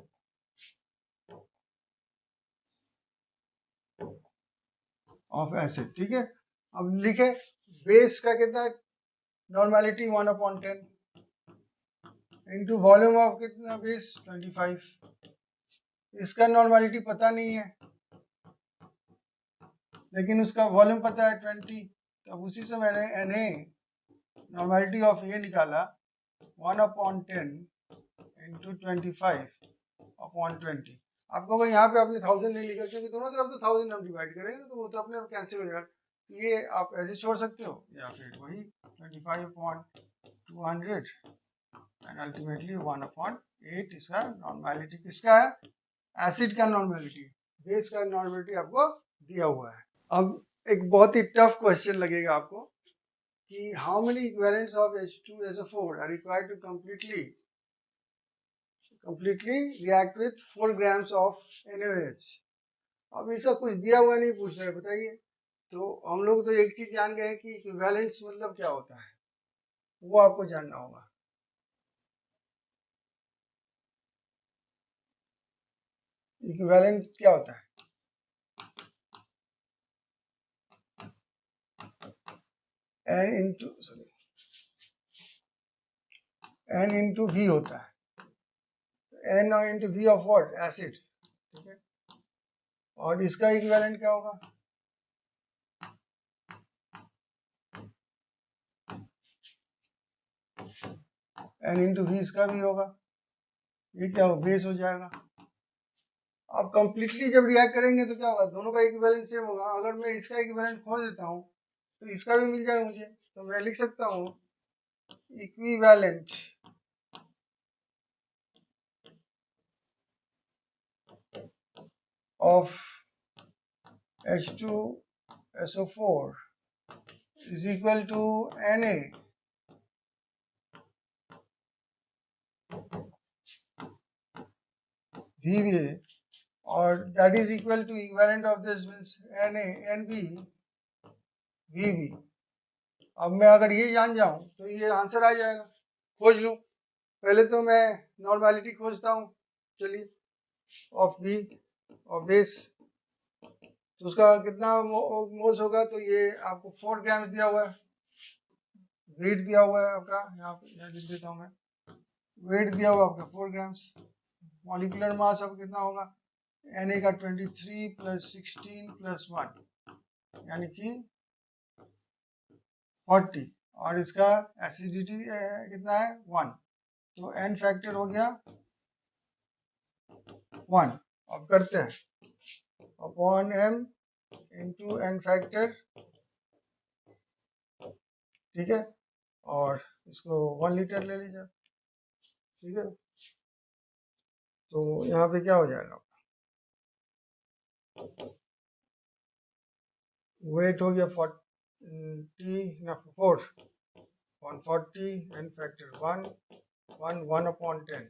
Of acid, ठीक है। अब लिखे बेस का कितना, नॉर्मेलिटी 1/10 इंटू वॉल्यूम ऑफ कितना बेस 25, इसका नॉर्मेलिटी पता नहीं है लेकिन उसका वॉल्यूम पता है 20, तब उसी से मैंने Na नॉर्मेलिटी ऑफ ये निकाला 1/10 इंटू 25/20। आपको यहाँ पे आपने 1000 नहीं लिखा, क्योंकि दोनों तरफ तो 1000 हम डिवाइड करेंगे तो वो तो अपने आप कैंसिल हो जाएगा, ये आप ऐसे छोड़ सकते हो, या फिर वही 25/200 एंड अल्टीमेटली 1/8। इसका नॉर्मेलिटी किसका है, एसिड का नॉर्मेलिटी, बेस का नॉर्मेलिटी आपको दिया हुआ है। अब एक बहुत ही टफ क्वेश्चन लगेगा आपको कि how many equivalents of H2SO4 are required to completely react with 4 grams of NaOH। अब इसका कुछ दिया हुआ नहीं पूछ रहे, बताइए। तो हम लोग तो एक चीज जान गए कि इक्विवेलेंट्स मतलब क्या होता है, वो आपको जानना होगा। इक्विवेलेंट क्या होता है? n इंटू v होता है, n into v of what? Acid, ठीक है। और इसका इक्विवेलेंट क्या होगा? n इंटू v इसका भी होगा, ये क्या हो? बेस हो जाएगा। अब कंप्लीटली जब रिएक्ट करेंगे तो क्या होगा? दोनों का इक्विवेलेंट सेम होगा। अगर मैं इसका इक्विवेलेंट खोज देता हूँ तो इसका भी मिल जाएगा मुझे, तो मैं लिख सकता हूँ equivalent of H2SO4 is equal to Na VVA, और that is equal to equivalent of this means Na NB VB। अब मैं अगर ये जान जाऊं तो ये आंसर आ जाएगा। खोज लूं, पहले तो मैं नॉर्मेलिटी खोजता हूं, चलिए, ऑफ बी ऑफ बेस, तो उसका कितना मोल्स होगा? तो ये आपको 4 ग्राम दिया हुआ है, वेट दिया हुआ है आपका, यहाँ लिख देता हूँ मैं, वेट दिया हुआ आपका 4 ग्राम्स। मॉलिक्यूलर मास अब कितना होगा? Na का 23 प्लस 16 प्लस 1 यानी कि 40, और इसका एसिडिटी कितना है? 1, तो n फैक्टर हो गया 1। अब करते हैं upon m into n factor, ठीक है, और इसको 1 लीटर ले लीजिए, ठीक है। तो यहाँ पे क्या हो जाएगा? वेट हो गया 4 140 n फैक्टर 1 अपॉन 10,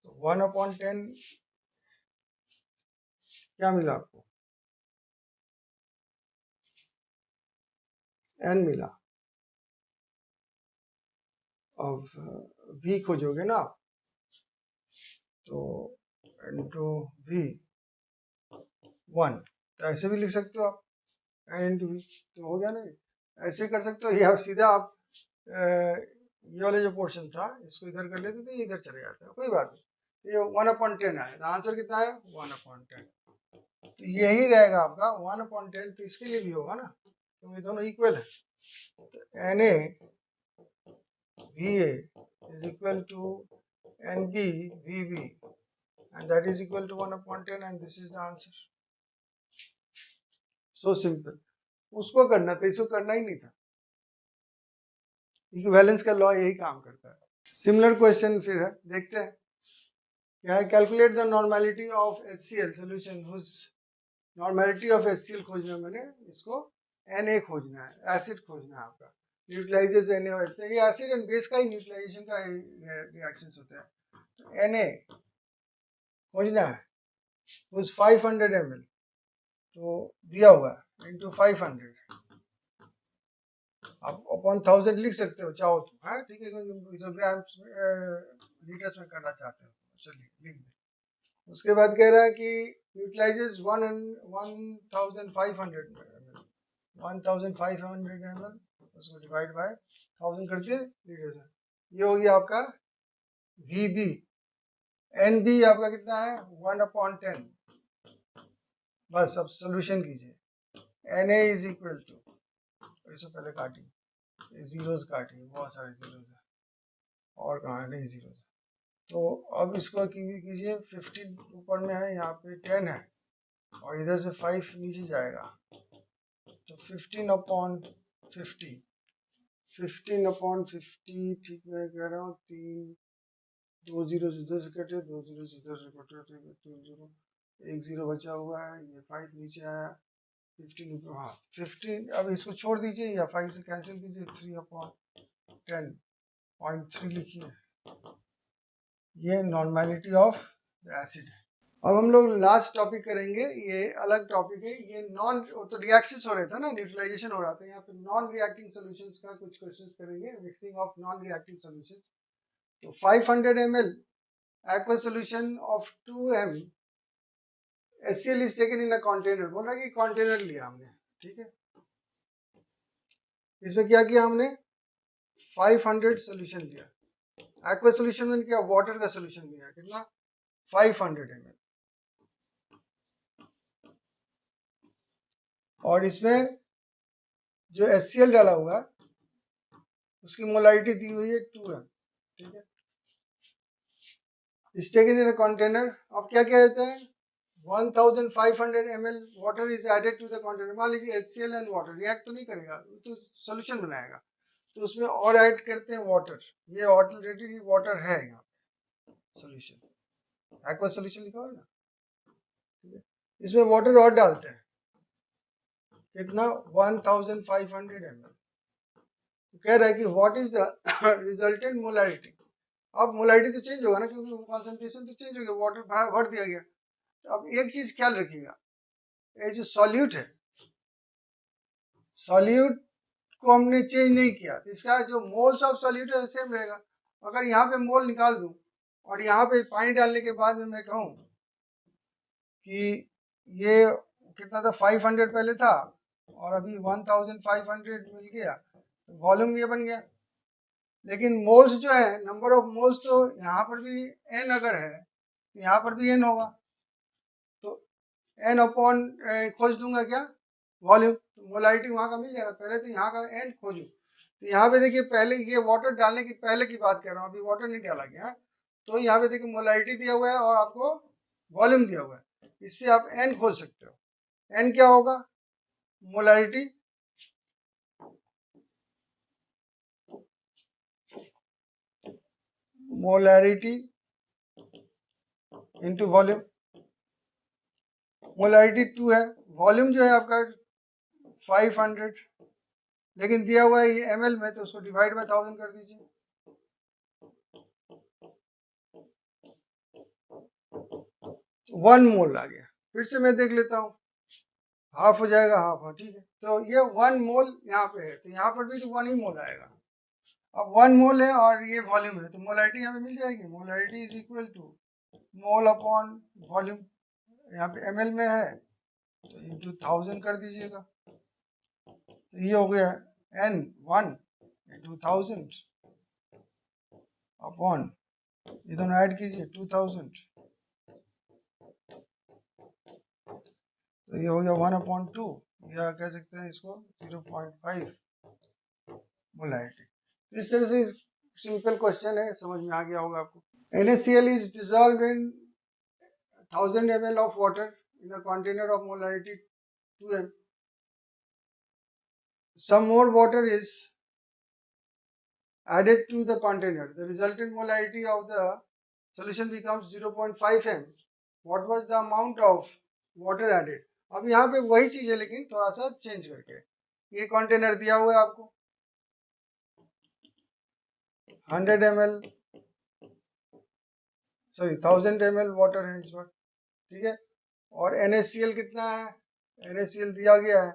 तो 1 अपॉन 10 क्या मिला आपको? n मिला। अब v खोजोगे ना आप, तो इंटू v 1, तो ऐसे भी लिख सकते हो आप, n इंटू v, तो हो गया ना। ऐसे कर सकते हो, या सीधा आप ये वाला जो पोर्शन था इसको इधर कर लेते तो ये इधर चले जाता है, कोई बात नहीं। ये 1 अपॉन 10 आया, तो आंसर कितना है? 1 अपॉन 10, तो यही रहेगा आपका 1 अपॉन 10, तो इसके लिए भी होगा ना, तो ये दोनों इक्वल है। तो Na Va is equal to Nb Vb, and that is equal to 1 upon 10, and this is the answer. So simple. उसको करना था, इसको करना ही नहीं था। इक्विवेलेंस का लॉ यही काम करता है। सिमिलर क्वेश्चन फिर है, देखते हैं क्या है। Calculate the normality of HCl solution whose normality of HCl खोजना है मैंने, इसको Na खोजना है, एसिड खोजना है आपका, न्यूट्रलाइजेस NaOH, तो ये एसिड एंड बेस का ही न्यूट्रलाइजेशन का रिएक्शंस होता है। तो Na खोजना है उस 500 ml, तो दिया हुआ इंटू 500, आप अपॉन 1000 लिख सकते हो चाहो तो, है ठीक है, क्योंकि ग्राम्स लीटर्स में करना चाहते हो, चलिए लिख दे। उसके बाद कह रहा है कि यूटिलाइजेस 1500 ml, उसको डिवाइड बाय 1000 कर दिए लीटर से, ये हो गया आपका VB। NB आपका कितना है? 1 अपॉन 10। बस अब सोल्यूशन कीजिए। Na इज इक्वल टू, इससे पहले काटिए, जीरोस काटिए, बहुत सारे जीरोस है, और कहाँ है? नहीं जीरोस। तो अब इसको कीजिए, 15 ऊपर में है, यहाँ पे 10 है, और इधर से 5 नीचे जाएगा, तो 15 अपॉन 50, 15 अपॉन 50, ठीक मैं कह रहा हूँ, 3 2 जीरो इधर से कटे, 2 जीरो इधर से कटे, 2 जीरो, 1 जीरो बचा हुआ है, ये 5 नीचे आया, 15 ऊपर, हाँ 15। अब इसको छोड़ दीजिए या 5 से कैंसिल कीजिए, 3 अपॉन 10.3 लिखिए, ये नॉर्मेलिटी ऑफ द एसिड है। अब हम लोग लास्ट टॉपिक करेंगे, ये अलग टॉपिक है, ये नॉन, तो रिएक्शंस हो रहा था ना, न्यूट्रलाइजेशन हो रहा था, यहाँ पे नॉन रिएक्टिंग सॉल्यूशंस का कुछ क्वेश्चंस करेंगे, mixing of non reacting solutions. तो 500 ml aqueous solution of 2m HCl is taken in a container, बोल रहा है कि कंटेनर लिया हमने, ठीक है। इसमें क्या किया हमने, 500 सॉल्यूशन लिया, aqueous solution में क्या, वाटर का सॉल्यूशन लिया, कितना, 500 ml, और इसमें जो HCl डाला हुआ उसकी मोलारिटी दी हुई है 2m, ठीक है। इस टेकन इन अ कंटेनर, अब क्या क्या होता है, 1500 ml water is added to the container. मान लीजिए HCl एंड वाटर रिएक्ट तो नहीं करेगा, तो सॉल्यूशन बनाएगा, तो उसमें और ऐड करते हैं वाटर, ये ऑलरेडी वाटर है यहाँ सॉल्यूशन, एक्वा सॉल्यूशन लिखा हुआ है ना, ठीक है। इसमें वाटर और डालते हैं, कितना, 1500 ml। कह रहा है कि what is the resultant molarity. अब मोलारिटी तो चेंज होगा ना, क्योंकि कॉन्सेंट्रेशन तो चेंज हो गया, वाटर भर दिया गया। अब एक चीज ख्याल रखिएगा, ये जो सॉल्यूट है, सॉल्यूट को हमने चेंज नहीं किया, तो इसका जो मोल्स ऑफ सॉल्यूट है सेम रहेगा। अगर यहाँ पे मोल निकाल दूं और यहाँ पे पानी डालने के बाद में मैं कहूँ कि ये कितना था, 500 पहले था और अभी 1500 मिल गया, तो वॉल्यूम ये बन गया। लेकिन मोल्स जो है, नंबर ऑफ मोल्स, तो यहाँ पर भी n अगर है तो यहाँ पर भी n होगा, तो n अपॉन खोज दूंगा क्या, वॉल्यूम, तो मोलारिटी वहाँ का मिल जाएगा। पहले तो यहाँ का n खोजू, तो यहाँ पे देखिए, पहले ये वाटर डालने की पहले की बात कर रहा हूँ, अभी वाटर नहीं डाला गया, तो यहाँ पे देखिए मोलारिटी दिया हुआ है और आपको वॉल्यूम दिया हुआ है, इससे आप n खोज सकते हो। n क्या होगा, मोलारिटी इंटू वॉल्यूम। मोलारिटी 2 है, वॉल्यूम जो है आपका 500, लेकिन दिया हुआ है ये ml में, तो उसको डिवाइड बाय 1000 कर दीजिए, 1 मोल आ गया। फिर से मैं देख लेता हूँ, हाफ हो जाएगा, हाफ, हाँ ठीक है। तो ये 1 मोल यहाँ पे है, तो यहाँ पर भी तो 1 ही मोल आएगा। अब 1 मोल है और ये वॉल्यूम है, तो मोलारिटी यहाँ पे मिल जाएगी, molarity is equal to mole upon volume, यहाँ पे ml में है तो इंटू 1000 कर दीजिएगा, तो ये हो गया n1 इंटू 1000 अपॉन, ये दोनों ऐड कीजिए 2000, तो ये हो गया 1/2, या कह सकते हैं इसको 0.5 मोलारिटी। इस तरह से सिंपल क्वेश्चन है, समझ में आ गया होगा आपको। NaCl is dissolved in 1000 ml of water in a container of molarity 2m. Some more water is added to the container. The resultant molarity of the solution becomes 0.5 m. What was the amount of water added? अब यहाँ पे वही चीज है, लेकिन थोड़ा सा change करके, ये कंटेनर दिया हुआ है आपको, 100 ml, सॉरी 1000 ml वाटर है इस बार, ठीक है। और NaCl कितना है, NaCl दिया गया है,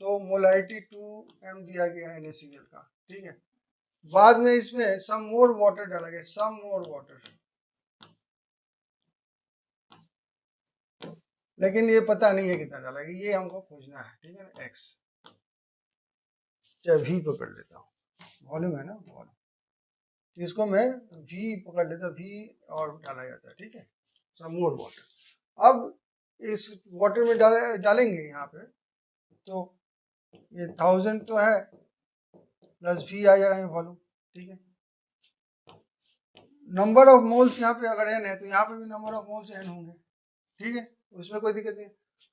तो मोलारिटी 2m दिया गया है NaCl का, ठीक है। बाद में इसमें सम मोर वाटर डाला गया, सम मोर वाटर, लेकिन ये पता नहीं है कितना डाला गया, ये हमको खोजना है, ठीक है ना, x, चाहे v पकड़ लेता हूँ, वॉल्यूम है ना, वॉल्यूम, तो इसको मैं v पकड़ लेता, v और डाला जाता है, ठीक है, सम मोर वाटर। अब इस वाटर में डालेंगे यहाँ पे, तो ये 1000 तो है, प्लस v आ जाएगा वॉल्यूम, ठीक है। नंबर ऑफ मोल्स यहाँ पे अगर n है, तो यहाँ पे भी नंबर ऑफ मोल्स n होंगे, ठीक है, उसमें कोई दिक्कत नहीं।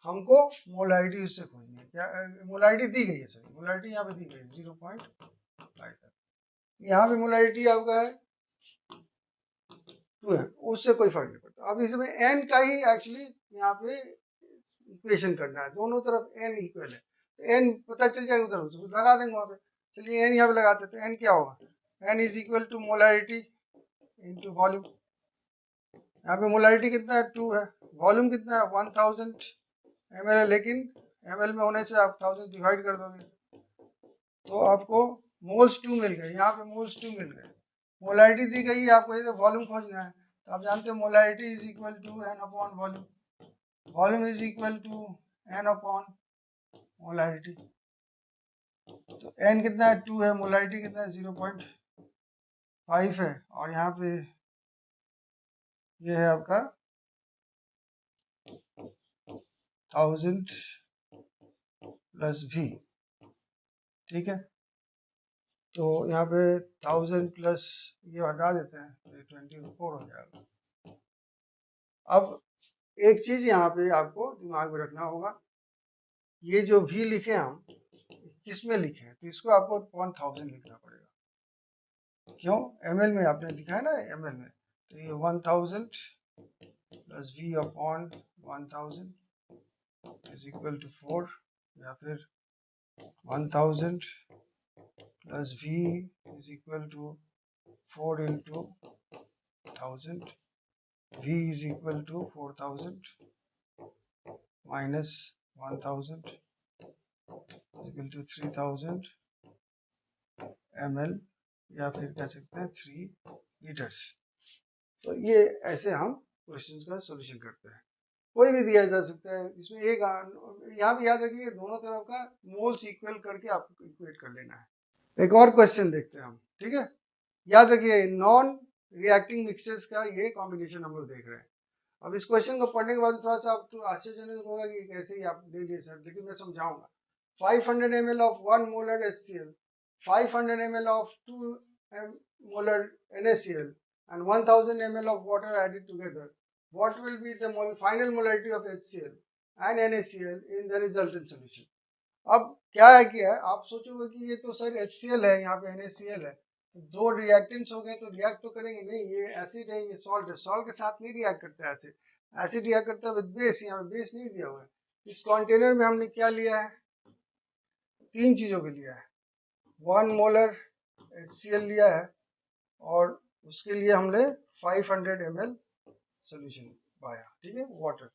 हमको मोलारिटी उससे खोजनी है, क्या मोलारिटी दी गई है, सर मोलारिटी यहाँ पे दी गई है 0.5, यहाँ पे मोलारिटी आपका है 2 है, उससे कोई फर्क नहीं पड़ता। अब इसमें n का ही एक्चुअली यहाँ पे इक्वेशन करना है, दोनों तरफ n इक्वल है, तो n पता चल जाएगा, उधर उसको लगा देंगे वहाँ पे। चलिए n यहाँ पे लगाते हैं, तो n क्या होगा, n is equal to molarity into volume. यहाँ पे मोलारिटी कितना है, 2 है, वॉल्यूम कितना है 1000 ml है, लेकिन ml में होने से आप 1000 डिवाइड कर दोगे तो आपको मोल्स 2 मिल गए, यहाँ पे मोल्स 2 मिल गए। मोलारिटी दी गई है, आपको ये वॉल्यूम खोजना है, तो आप जानते हो molarity is equal to n upon volume, volume is equal to n upon molarity. तो n कितना है 2 है, मोलारिटी कितना है 0.5 है, और यहाँ पे ये है आपका 1000 प्लस v, ठीक है। तो यहाँ पे 1000 प्लस ये हटा देते हैं तो 24 हो जाएगा। अब एक चीज यहाँ पे आपको दिमाग में रखना होगा, ये जो v लिखे हम किस में लिखे हैं, तो इसको आपको 1000 लिखना पड़ेगा। क्यों? ml में आपने लिखा है ना ml में, तो ये 1000 plus v upon 1000 is equal to 4, या फिर 1000 plus v is equal to 4 into 1000, v is equal to 4000 minus 1000 equal to 3000 ml, या फिर कह सकते हैं 3 लीटर्स। तो ये ऐसे हम क्वेश्चंस का सॉल्यूशन करते हैं, कोई भी दिया जा सकता है। इसमें एक यहाँ पे याद रखिए दोनों तरफ का मोल्स इक्वल करके आपको इक्वेट कर लेना है। एक और क्वेश्चन देखते हैं हम, ठीक है। याद रखिए नॉन रिएक्टिंग मिक्सचर्स का ये कॉम्बिनेशन हम लोग देख रहे हैं। अब इस क्वेश्चन को पढ़ने के बाद थोड़ा सा आपको आश्चर्यजनक होगा कि कैसे ही आप ले लिए सर, लेकिन मैं समझाऊंगा। 500 ml of 1 molar HCl, 500 ml of 2 molar NaCl and 1000 ml of water added together. What will be the final molarity of HCl and NaCl in the resultant solution? अब क्या है कि आप सोचोगे कि ये तो सर HCl है, यहाँ पे NaCl है, दो रिएक्टेंट्स हो गए तो रिएक्ट तो करेंगे नहीं, ये एसिड है, ये सॉल्ट है, सॉल्ट के साथ नहीं रिएक्ट करता है एसिड, एसिड रिएक्ट करता है विद बेस, यहाँ पे बेस नहीं दिया हुआ है। इस कंटेनर में हमने क्या लिया है, तीन चीजों के लिया है, 1 मोलर HCl लिया है, और उसके लिए हमने 500 ml सोल्यूशन पाया, ठीक है, वाटर।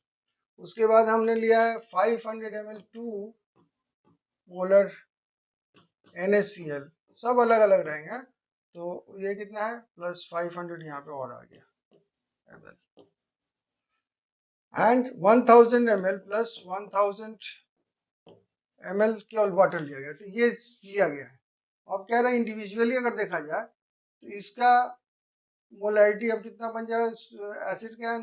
उसके बाद हमने लिया है 500 ml 2 मोलर NaCl, सब अलग अलग रहेंगे, तो ये कितना है प्लस 500 यहाँ पे और आ गया ml, and 1000 ml plus 1000 ml केवल वाटर लिया गया, तो ये लिया गया है। अब कह रहा है इंडिविजुअली अगर देखा जाए तो इसका मोलारिटी अब कितना बन जाएगा, एसिड का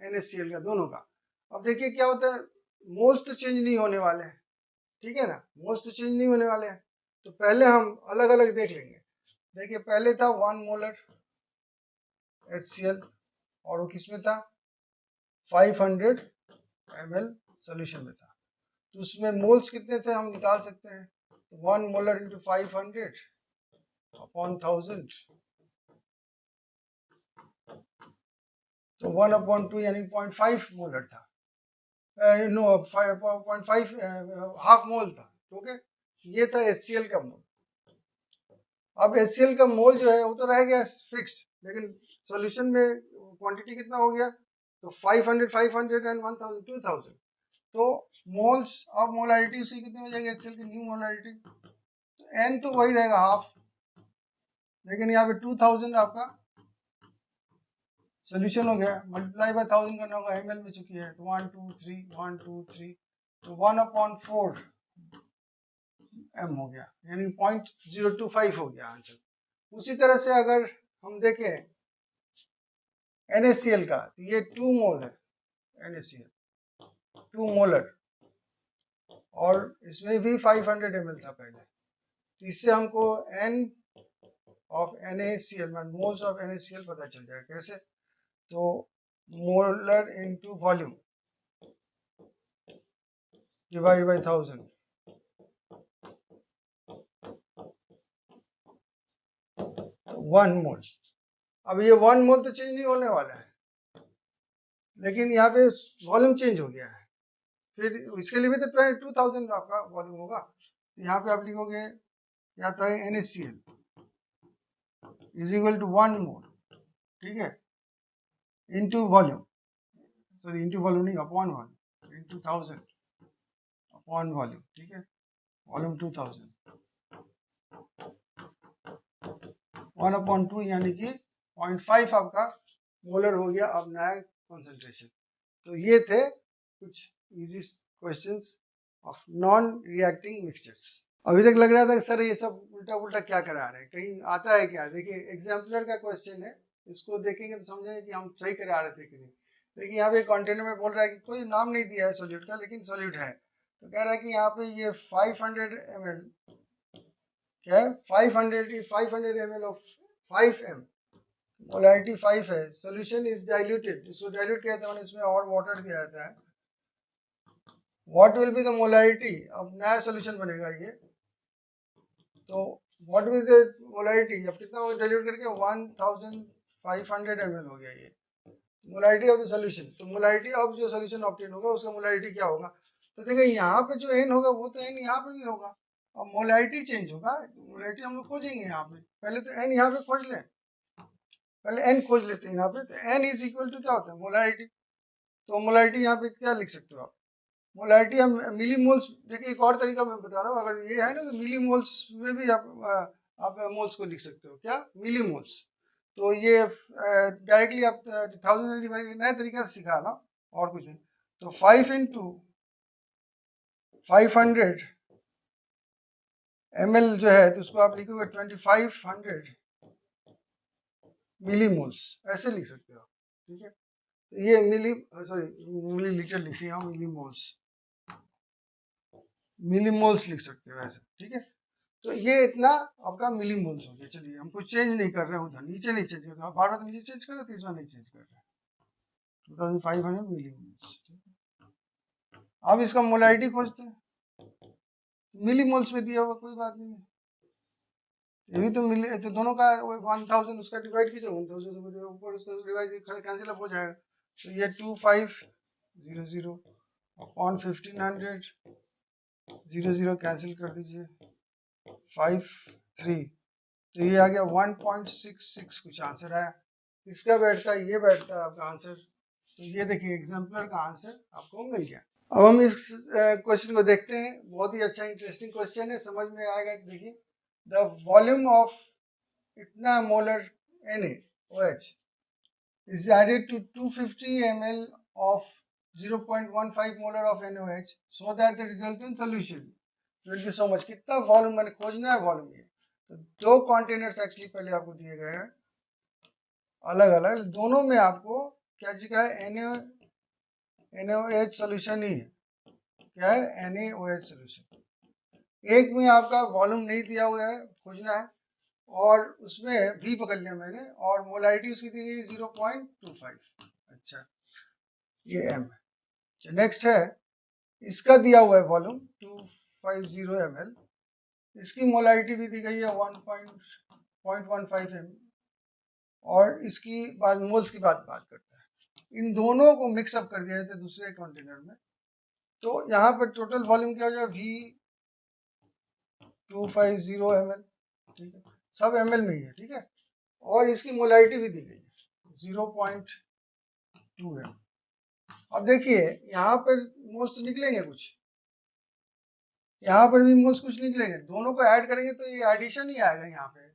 NaCl का, दोनों का। अब देखिए क्या होता है, मोल्स तो चेंज नहीं होने वाले हैं, ठीक है ना, मोल्स तो चेंज नहीं होने वाले हैं, तो पहले हम अलग अलग देख लेंगे। देखिए पहले था 1 मोलर HCl, और वो किसमें था 500 ml सोल्यूशन में था, तो उसमें मोल्स कितने थे हम निकाल सकते हैं, 1 मोलर इंटू 500 अपॉन 1000, तो 1/2 यानी 0.5 मोलर था, नो 0.5 हाफ मोल था, ओके। ये था HCl का मोल। अब HCl का मोल जो है वो तो रह गया फिक्स्ड, लेकिन सॉल्यूशन में क्वांटिटी कितना हो गया, तो 500 500 एंड 1000 2000, तो मोल्स ऑफ मोलारिटी उसकी कितनी हो जाएगी HCl की न्यू मोलारिटी, तो n तो वही रहेगा हाफ, लेकिन यहाँ पे 2000 आपका सोल्यूशन हो गया, मल्टीप्लाई बाय 1000 करना होगा, ml में चुकी है, तो 1 2 3 1 2 3, तो 1/4 m हो गया, यानी 0.025 हो गया आंसर। उसी तरह से अगर हम देखें NaCl का, तो ये 2 मोल है NaCl, 2 मोलर, और इसमें भी 500 ml था पहले, तो इससे हमको n of NaCl moles of NaCl पता चल जाएगा। कैसे, तो molar into volume divide by 1000, तो 1 मोल। अब ये 1 मोल तो चेंज नहीं होने वाला है, लेकिन यहाँ पे वॉल्यूम चेंज हो गया है, फिर इसके लिए भी तो 2000 आपका वॉल्यूम होगा, यहाँ पे आप लिखोगे क्या था NaCl is equal to 1 mole, ठीक है, into volume, sorry into volume नहीं, upon volume, into 1000 upon volume, ठीक है, वॉल्यूम 2000 1/2 यानी कि 0.5 आपका मोलर हो गया अब नया कॉन्सेंट्रेशन। तो ये थे कुछ easy questions of non reacting mixtures. अभी तक लग रहा था कि सर ये सब उल्टा उल्टा क्या करा रहे हैं, कहीं आता है क्या? देखिए एग्जाम्पलर का क्वेश्चन है, इसको देखेंगे तो समझेंगे कि हम सही करा रहे थे कि नहीं। देखिए यहाँ पे कंटेनर में बोल रहा है कि कोई नाम नहीं दिया है सॉल्यूट का, लेकिन सॉल्यूट है। तो कह रहा है कि यहाँ पे ये 500 ml, क्या है 500 ml ऑफ 5m, मोलैरिटी 5 है, सोल्यूशन इज डाइल्यूटेड, इसको डाइल्यूट कहते हैं, इसमें और वाटर भी आता है। What will be the molarity, अब नया सोल्यूशन बनेगा ये, तो व्हाट विल द मोलैरिटी, अब कितना डाइल्यूट करके 1500 ml हो गया ये मोलैरिटी ऑफ द सोल्यूशन। तो मोलैरिटी ऑफ जो सोल्यूशन ऑब्टेन होगा उसका मोलैरिटी क्या होगा? तो देखिए यहाँ पे जो n होगा वो तो n यहाँ पे भी होगा, अब मोलैरिटी चेंज होगा, मोलैरिटी हम लोग खोजेंगे यहाँ पे, पहले तो n यहाँ पे खोज लें, पहले n खोज लेते हैं यहाँ पे। तो n इज इक्वल टू क्या होता है, मोलैरिटी। तो मोलैरिटी यहाँ पे क्या लिख सकते हो आप, मोलैरिटी हम मिली मोल्स, देखिए एक और तरीका मैं बता रहा हूँ, अगर ये है ना तो मिली मोल्स में भी आप मोल्स को लिख सकते हो, क्या मिली मोल्स। तो ये डायरेक्टली आप 1000 डिवाइड नया तरीका से सिखा रहा हूँ और कुछ नहीं। तो 5 इंटू 500 ml जो है तो उसको आप लिखोगे 2500 मिली मोल्स, ऐसे लिख सकते हो, ठीक है। ये मिली मिली लीटर लिखिए हम, मिली मोल्स लिख सकते हो ऐसे, ठीक है। तो ये इतना आपका मिली मोल्स हो गया। चलिए हम कुछ चेंज नहीं कर रहे हैं, उधर नीचे नहीं चेंज कर रहे, बार बार नीचे चेंज कर रहे थे, इस बार नहीं चेंज कर रहे, 2500 मिली मोल्स। अब इसका मोलैरिटी खोजते हैं, मिली मोल्स में दिया हुआ, कोई बात नहीं है, ये भी तो मिली, तो दोनों का 1000 उसका डिवाइड कीजिए 1000 ऊपर, उसका डिवाइड कैंसिल अप हो जाएगा। तो ये 2500 अपॉन 1500 0 कैंसिल कर दीजिए 53, तो ये आ गया 1.66 कुछ आंसर आया। इसका बैठता है, ये बैठता है आपका आंसर। तो ये देखिए एग्जाम्पलर का आंसर आपको मिल गया। अब हम इस क्वेश्चन को देखते हैं, बहुत ही अच्छा इंटरेस्टिंग क्वेश्चन है, समझ में आएगा। देखिए द वॉल्यूम ऑफ इतना molar NaOH is added to 250 ml of 0.15 molar of NaOH so that the resultant solution will be so much। कितना वॉल्यूम मैंने खोजना है, वॉल्यूम ये। तो दो कंटेनर्स एक्चुअली पहले आपको दिए गए हैं अलग अलग, दोनों में आपको क्या चीज है, NaOH सोल्यूशन ही है, क्या है NaOH सोल्यूशन। एक में आपका वॉल्यूम नहीं दिया हुआ है, खोजना है, और उसमें भी पकड़ लिया मैंने, और मोलैरिटी उसकी दी गई 0.25। अच्छा ये m है। अच्छा नेक्स्ट है, इसका दिया हुआ है वॉल्यूम 250 ml, इसकी मोलैरिटी भी दी गई है 1.15 m, और इसकी बाद मोल्स की बात करते हैं। इन दोनों को मिक्सअप कर दिया जाता है दूसरे कंटेनर में, तो यहाँ पर टोटल वॉल्यूम क्या हो जाएगा, V250 ml, ठीक है, सब ml में ही है, ठीक है, और इसकी मोलैरिटी भी दी गई है 0.2 m। अब देखिए यहाँ पर मोल्स तो निकलेंगे कुछ, यहाँ पर भी मोल्स कुछ निकलेंगे, दोनों को ऐड करेंगे तो ये एडिशन ही आएगा यहाँ पे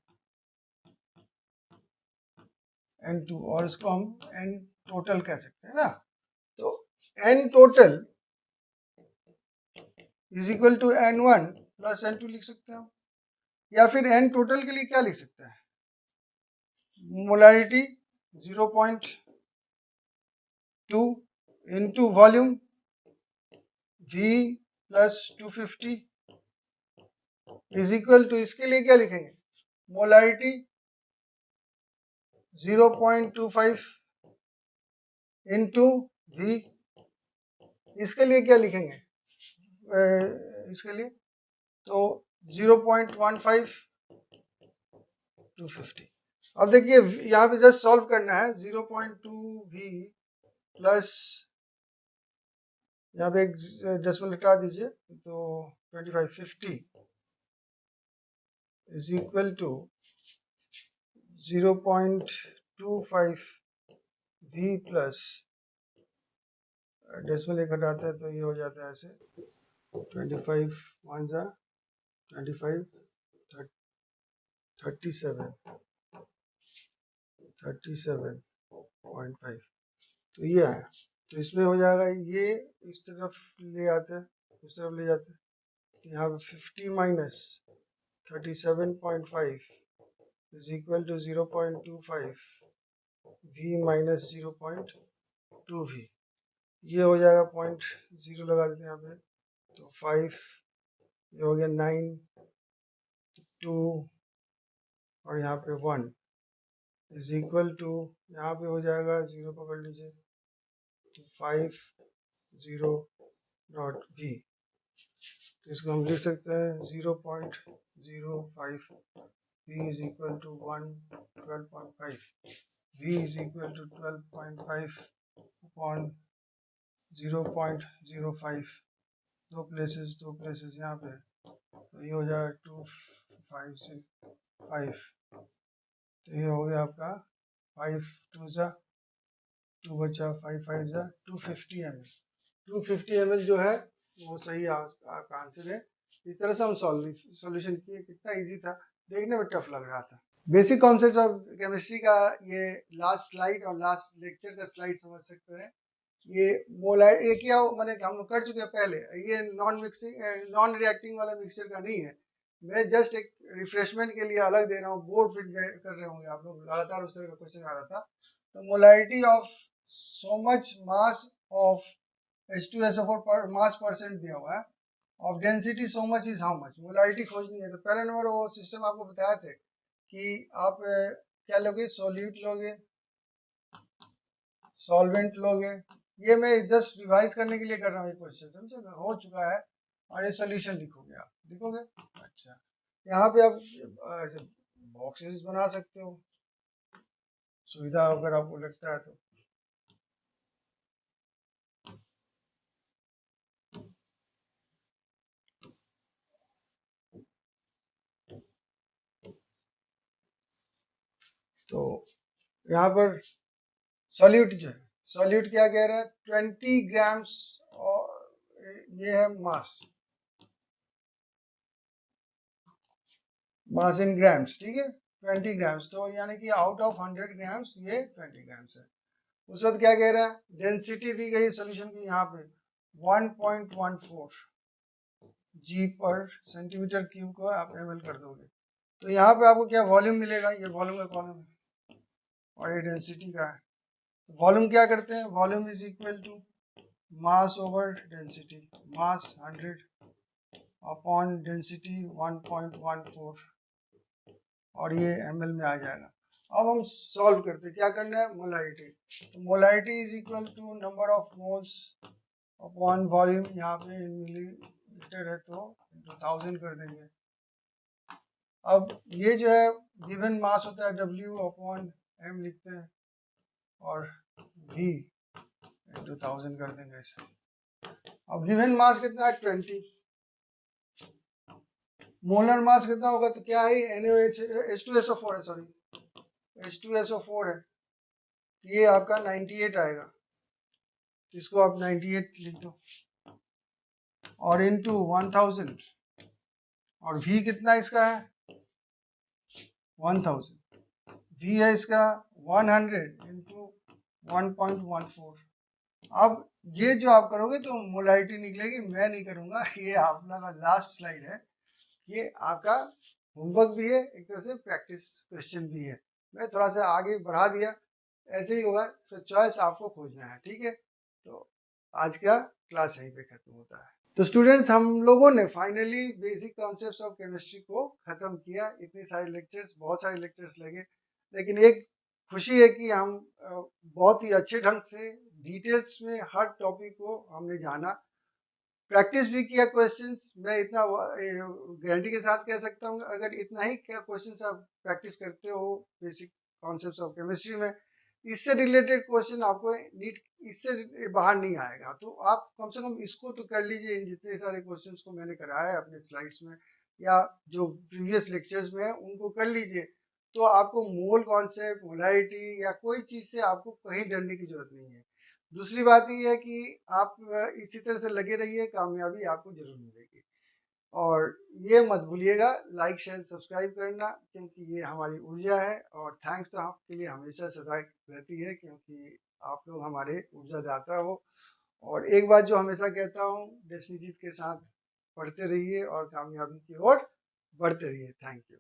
N2, और इसको हम N टोटल कह सकते हैं ना। तो N total is equal to N1 plus N2 लिख सकते हैं, या फिर N टोटल के लिए क्या लिख सकते हैं, molarity 0.2 into volume V plus 250 is equal to, इसके लिए क्या लिखेंगे, मोलैरिटी 0.25 इंटू V, इसके लिए क्या लिखेंगे, इसके लिए तो 0.15 250। अब देखिए यहाँ पे जस्ट सॉल्व करना है, 0.2 V प्लस, यहाँ पे एक डेसिमल हटा दीजिए, तो 2550 is equal to 0.25 V plus decimal एक हटाते हैं तो ये हो जाता है ऐसे 25 वन जा 25 37.5 तो ये है। तो इसमें हो जाएगा ये इस तरफ ले आते हैं, इस तरफ ले जाते हैं, यहाँ पे 50 minus 37.5 is equal to 0.25 v minus 0.2 v। ये हो जाएगा 0.0 लगा देते हैं यहाँ पे, तो 5 ये हो गया 9 2 और यहाँ पे 1 इज इक्वल टू, यहाँ पे हो जाएगा 0 पकड़ लीजिए, तो 5 0 डॉट v। तो इसको हम लिख सकते हैं 0.05 v is equal to 12.5 v is equal to 12.5 upon 0.05 दो प्लेसेस यहाँ पे, तो ये हो जाएगा 2 5 से 5, तो ये हो गया आपका 5 2 जा 2 बचा 5 5 जा 250 ml। 250 ml जो है वो सही आपका आंसर है। इस तरह से हम सॉल्यूशन किए, कितना इजी था, देखने में टफ लग रहा था। बेसिक कॉन्सेप्ट ऑफ केमिस्ट्री का ये लास्ट स्लाइड और लास्ट लेक्चर का स्लाइड समझ सकते हैं। ये मोलार ये क्या मैंने हम कर चुके हैं पहले, ये नॉन रिएक्टिंग वाला मिक्सचर का नहीं है, मैं जस्ट एक रिफ्रेशमेंट के लिए अलग दे रहा हूँ। बोर्ड फिट कर रहे होंगे आप लोग, लगातार उस तरह का क्वेश्चन आ रहा था। तो molarity of so much mass of H2SO4 पर मास परसेंट दिया हुआ है, of density so much is how much, molarity खोजनी है। तो पहले नंबर वो सिस्टम आपको बताया थे कि आप क्या लोगे, सोल्यूट लोगे, सॉल्वेंट लोगे। ये मैं जस्ट रिवाइज करने के लिए कर रहा हूँ, ये क्वेश्चन समझे ना, हो चुका है और ये सोल्यूशन लिखोगे, आप लिखोगे। अच्छा, यहाँ पे आप ऐसे बॉक्सेस बना सकते हो, सुविधा अगर आपको लगता है तो। तो यहाँ पर सॉल्यूट जो है, सॉल्यूट क्या कह रहा है, 20 ग्राम्स और ये है मास इन ग्राम्स, ठीक है 20 ग्राम्स, तो यानी कि आउट ऑफ 100 ग्राम्स ये 20 ग्राम्स है। उस वक्त क्या कह रहा है, डेंसिटी दी गई सोल्यूशन की यहाँ पे 1.14 जी पर सेंटीमीटर क्यूब को आप ml कर दोगे, तो यहाँ पे आपको क्या वॉल्यूम मिलेगा, ये वॉल्यूम का कॉलम है और ये डेंसिटी का है। वॉल्यूम क्या करते हैं, volume is equal to mass over density, mass 100 upon density 1.14 और ये ml में आ जाएगा। अब हम सॉल्व करते हैं, क्या करना है, मोलारिटी। तो molarity is equal to number of moles upon volume, यहाँ पे मिलीलीटर है तो 1000 कर देंगे। अब ये जो है गिवन मास होता है W अपॉन m लिखते हैं और V इंटू 1000 कर देंगे ऐसे। अब गिवन मास कितना है 20, मोलर मास कितना होगा, तो क्या है H2SO4 है, सॉरी H2SO4 है, ये आपका 98 आएगा, तो इसको आप 98 लिख दो और इनटू 1000 और V कितना इसका है 1000, V है इसका 100 इंटू 1.14। अब ये जो आप करोगे तो मोलारिटी निकलेगी, मैं नहीं करूंगा, ये आपका लास्ट स्लाइड है, ये आपका होमवर्क भी है, एक तरह से प्रैक्टिस क्वेश्चन भी है, मैं थोड़ा सा आगे बढ़ा दिया, ऐसे ही होगा, चॉइस आपको खोजना है, ठीक है। तो आज का क्लास यहीं पे खत्म होता है। तो स्टूडेंट्स, हम लोगों ने finally basic concepts of chemistry को खत्म किया। इतने सारे लेक्चर्स, बहुत सारे लेक्चर्स लगे, लेकिन एक खुशी है कि हम बहुत ही अच्छे ढंग से डिटेल्स में हर टॉपिक को हमने जाना, प्रैक्टिस भी किया क्वेश्चंस। मैं इतना गारंटी के साथ कह सकता हूँ, अगर इतना ही क्या क्वेश्चंस आप प्रैक्टिस करते हो बेसिक कॉन्सेप्ट्स ऑफ केमिस्ट्री में, इससे रिलेटेड क्वेश्चन आपको नीट इससे बाहर नहीं आएगा, तो आप कम से कम इसको तो कर लीजिए। इन जितने सारे क्वेश्चंस को मैंने कराया है अपने स्लाइड्स में या जो प्रीवियस लेक्चर्स में है उनको कर लीजिए, तो आपको मोल कॉन्सेप्ट, मोलारिटी या कोई चीज़ से आपको कहीं डरने की जरूरत नहीं है। दूसरी बात ये है कि आप इसी तरह से लगे रहिए, कामयाबी आपको जरूर मिलेगी। और ये मत भूलिएगा लाइक शेयर सब्सक्राइब करना, क्योंकि ये हमारी ऊर्जा है। और थैंक्स तो आपके लिए हमेशा सदा रहती है, क्योंकि आप लोग हमारे ऊर्जा दाता हो। और एक बात जो हमेशा कहता हूँ, डेस्टिनी जीत के साथ पढ़ते रहिए और कामयाबी की ओर बढ़ते रहिए। Thank you.